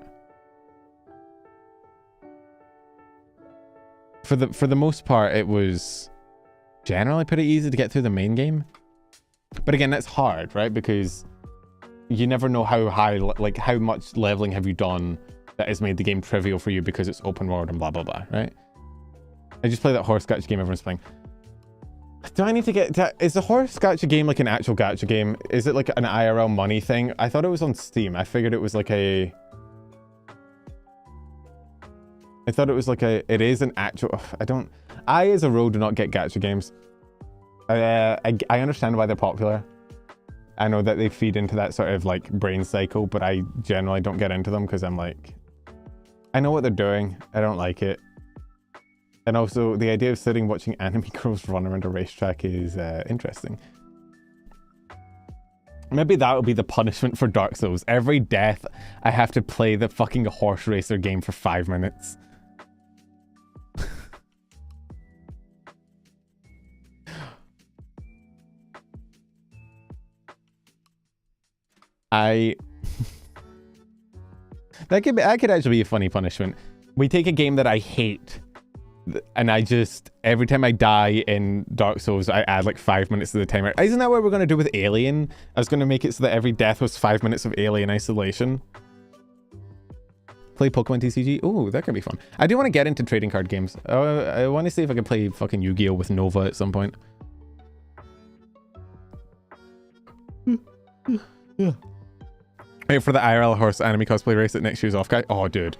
for the most part, it was generally pretty easy to get through the main game. But again, that's hard, right? Because you never know how high, like how much leveling have you done that has made the game trivial for you because it's open world and blah, blah, blah, right? I just played that horse gacha game everyone's playing. Do I need to get to, is the horse gacha game like an actual gacha game? Is it like an IRL money thing? I thought it was on Steam. I figured it was like a... I thought it was like a... It is an actual... I as a rule do not get gacha games. I understand why they're popular. I know that they feed into that sort of like brain cycle, but I generally don't get into them because I'm like... I know what they're doing. I don't like it. And also, the idea of sitting watching anime girls run around a racetrack is interesting. Maybe that will be the punishment for Dark Souls. Every death, I have to play the fucking horse racer game for 5 minutes. That could actually be a funny punishment. We take a game that I hate, and I just, every time I die in Dark Souls, I add like 5 minutes to the timer. Isn't that what we're going to do with Alien? I was going to make it so that every death was 5 minutes of Alien Isolation. Play Pokemon TCG? Oh, that could be fun. I do want to get into trading card games. I want to see if I can play fucking Yu-Gi-Oh! With Nova at some point. Yeah. Wait for the IRL horse anime cosplay race at next year's Offkai. Oh, dude.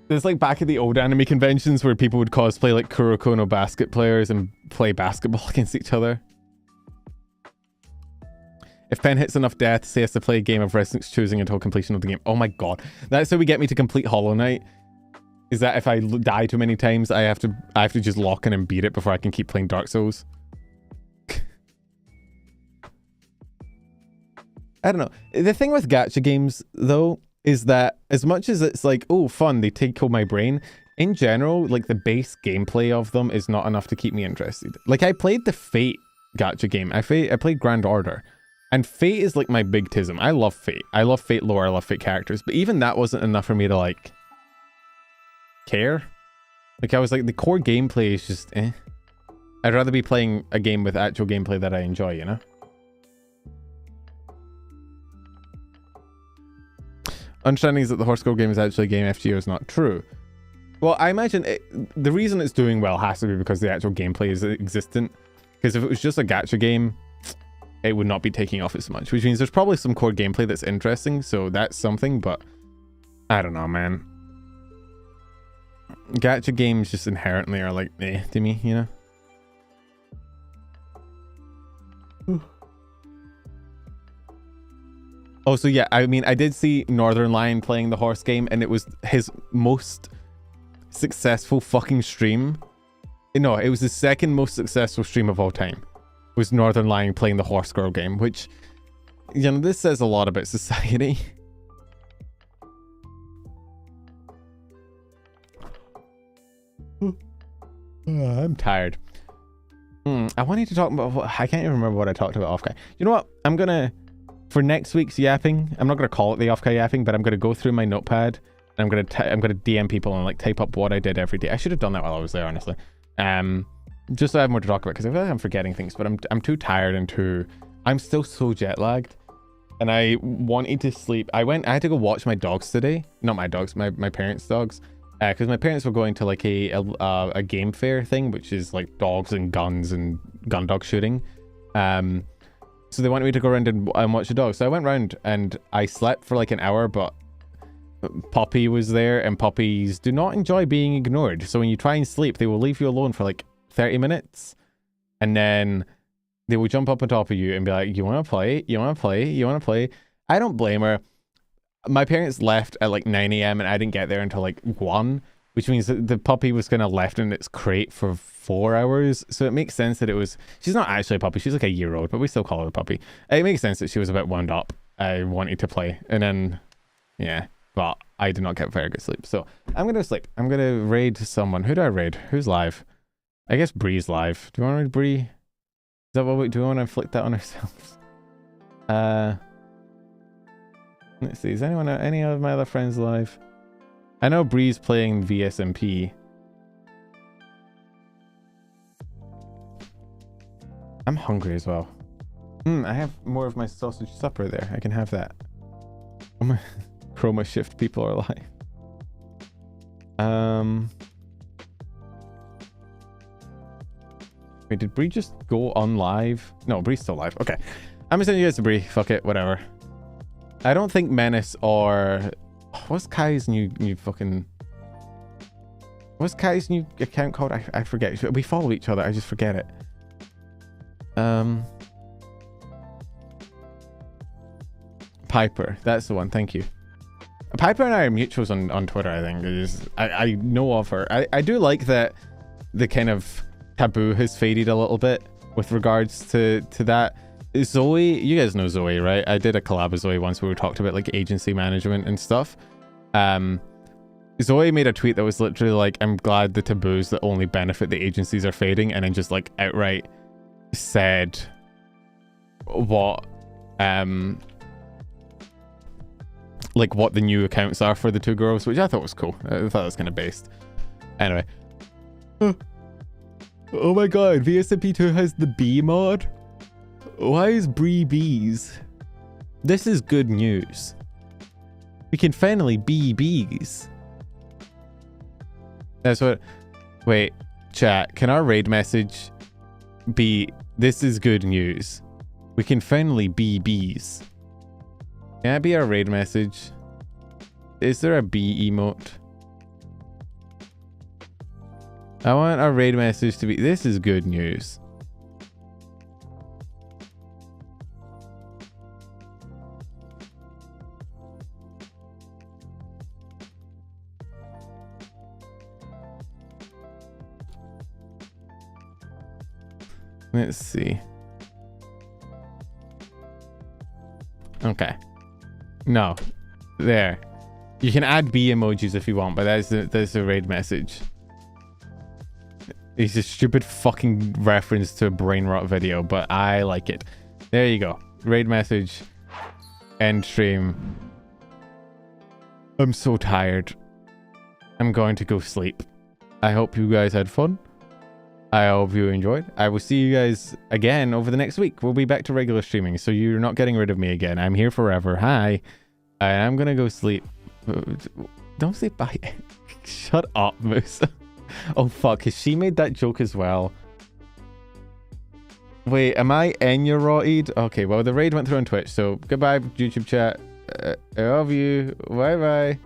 There's like back at the old anime conventions where people would cosplay like Kuroko no basket players and play basketball against each other. If Pen hits enough deaths, he has to play a game of Resonance choosing until completion of the game. Oh my god. That's how we get me to complete Hollow Knight. Is that if I die too many times, I have to just lock in and beat it before I can keep playing Dark Souls. I don't know. The thing with gacha games, though, is that as much as it's like, oh, fun, they tickle my brain, in general, like, the base gameplay of them is not enough to keep me interested. Like, I played the Fate gacha game. I played Grand Order. And Fate is, like, my big tism. I love Fate. I love Fate lore. I love Fate characters. But even that wasn't enough for me to, like, care. Like, I was like, the core gameplay is just, eh. I'd rather be playing a game with actual gameplay that I enjoy, you know? Understanding is that the Horse Girl game is actually a game FGO is not true. Well, I imagine the reason it's doing well has to be because the actual gameplay is existent. Because if it was just a gacha game, it would not be taking off as much. Which means there's probably some core gameplay that's interesting, so that's something, but I don't know, man. Gacha games just inherently are like, eh, to me, you know? Oh, so yeah, I mean, I did see Northern Lion playing the horse game, and it was his most successful fucking stream. No, it was the second most successful stream of all time. Was Northern Lion playing the Horse Girl game, which, you know, this says a lot about society. I'm tired. I wanted to talk about, I can't even remember what I talked about Offkai. You know what? I'm gonna for next week's yapping, I'm not going to call it the Offkai yapping, but I'm going to go through my notepad and I'm going to DM people and like type up what I did every day. I should have done that while I was there, honestly. Just so I have more to talk about, because I feel like I'm forgetting things, but I'm too tired and I'm still so jet lagged, and I wanted to sleep. I had to go watch my dogs today. Not my dogs, my parents' dogs, because my parents were going to like a game fair thing, which is like dogs and guns and gun dog shooting. So they wanted me to go around and watch the dogs. So I went around and I slept for like an hour, but Poppy was there, and puppies do not enjoy being ignored. So when you try and sleep, they will leave you alone for like 30 minutes, and then they will jump up on top of you and be like, you want to play? You want to play? You want to play? I don't blame her. My parents left at like 9 a.m. and I didn't get there until like 1, which means that the puppy was kind of left in its crate for 4 hours. So it makes sense that she's not actually a puppy. She's like a year-old, but we still call her a puppy. It makes sense that she was a bit wound up. I wanted to play, and then, yeah, but I did not get very good sleep. So I'm going to sleep. I'm going to raid someone. Who do I raid? Who's live? I guess Bree's live. Do you want to raid Bree? Is that what we do? We want to inflict that on ourselves? Let's see. Is any of my other friends live? I know Bree's playing VSMP. I'm hungry as well. I have more of my sausage supper there. I can have that. Oh my Chroma Shift people are live. Wait, did Bree just go on live? No, Bree's still live. Okay. I'm gonna send you guys to Bree. Fuck it, whatever. I don't think Menace or... What's Kai's new fucking... What's Kai's new account called? I forget. We follow each other. I just forget it. Piper. That's the one. Thank you. Piper and I are mutuals on Twitter, I think. I know of her. I do like that the kind of taboo has faded a little bit with regards to that. Zoe, you guys know Zoe, right? I did a collab with Zoe once where we talked about like agency management and stuff. Zoe made a tweet that was literally like, I'm glad the taboos that only benefit the agencies are fading, and then just like outright said what like what the new accounts are for the two girls, which I thought was cool. I thought that was kind of based. Anyway. Oh my god, VSMP2 has the B mod? Why is Bree bees? This is good news. We can finally be bees. That's what... Wait, chat, can our raid message be, this is good news? We can finally be bees. Can that be our raid message? Is there a bee emote? I want our raid message to be, this is good news. Let's see. Okay. No. There. You can add bee emojis if you want, but that's the raid message. It's a stupid fucking reference to a brain rot video, but I like it. There you go. Raid message. End stream. I'm so tired. I'm going to go sleep. I hope you guys had fun. I hope you enjoyed. I will see you guys again over the next week. We'll be back to regular streaming, so you're not getting rid of me again. I'm here forever. Hi. And I'm gonna go sleep. Don't say bye. Shut up, Moose. Oh fuck, has she made that joke as well? Wait, am I Enurotted? Okay, well the raid went through on Twitch, so goodbye YouTube chat. I love you. Bye bye.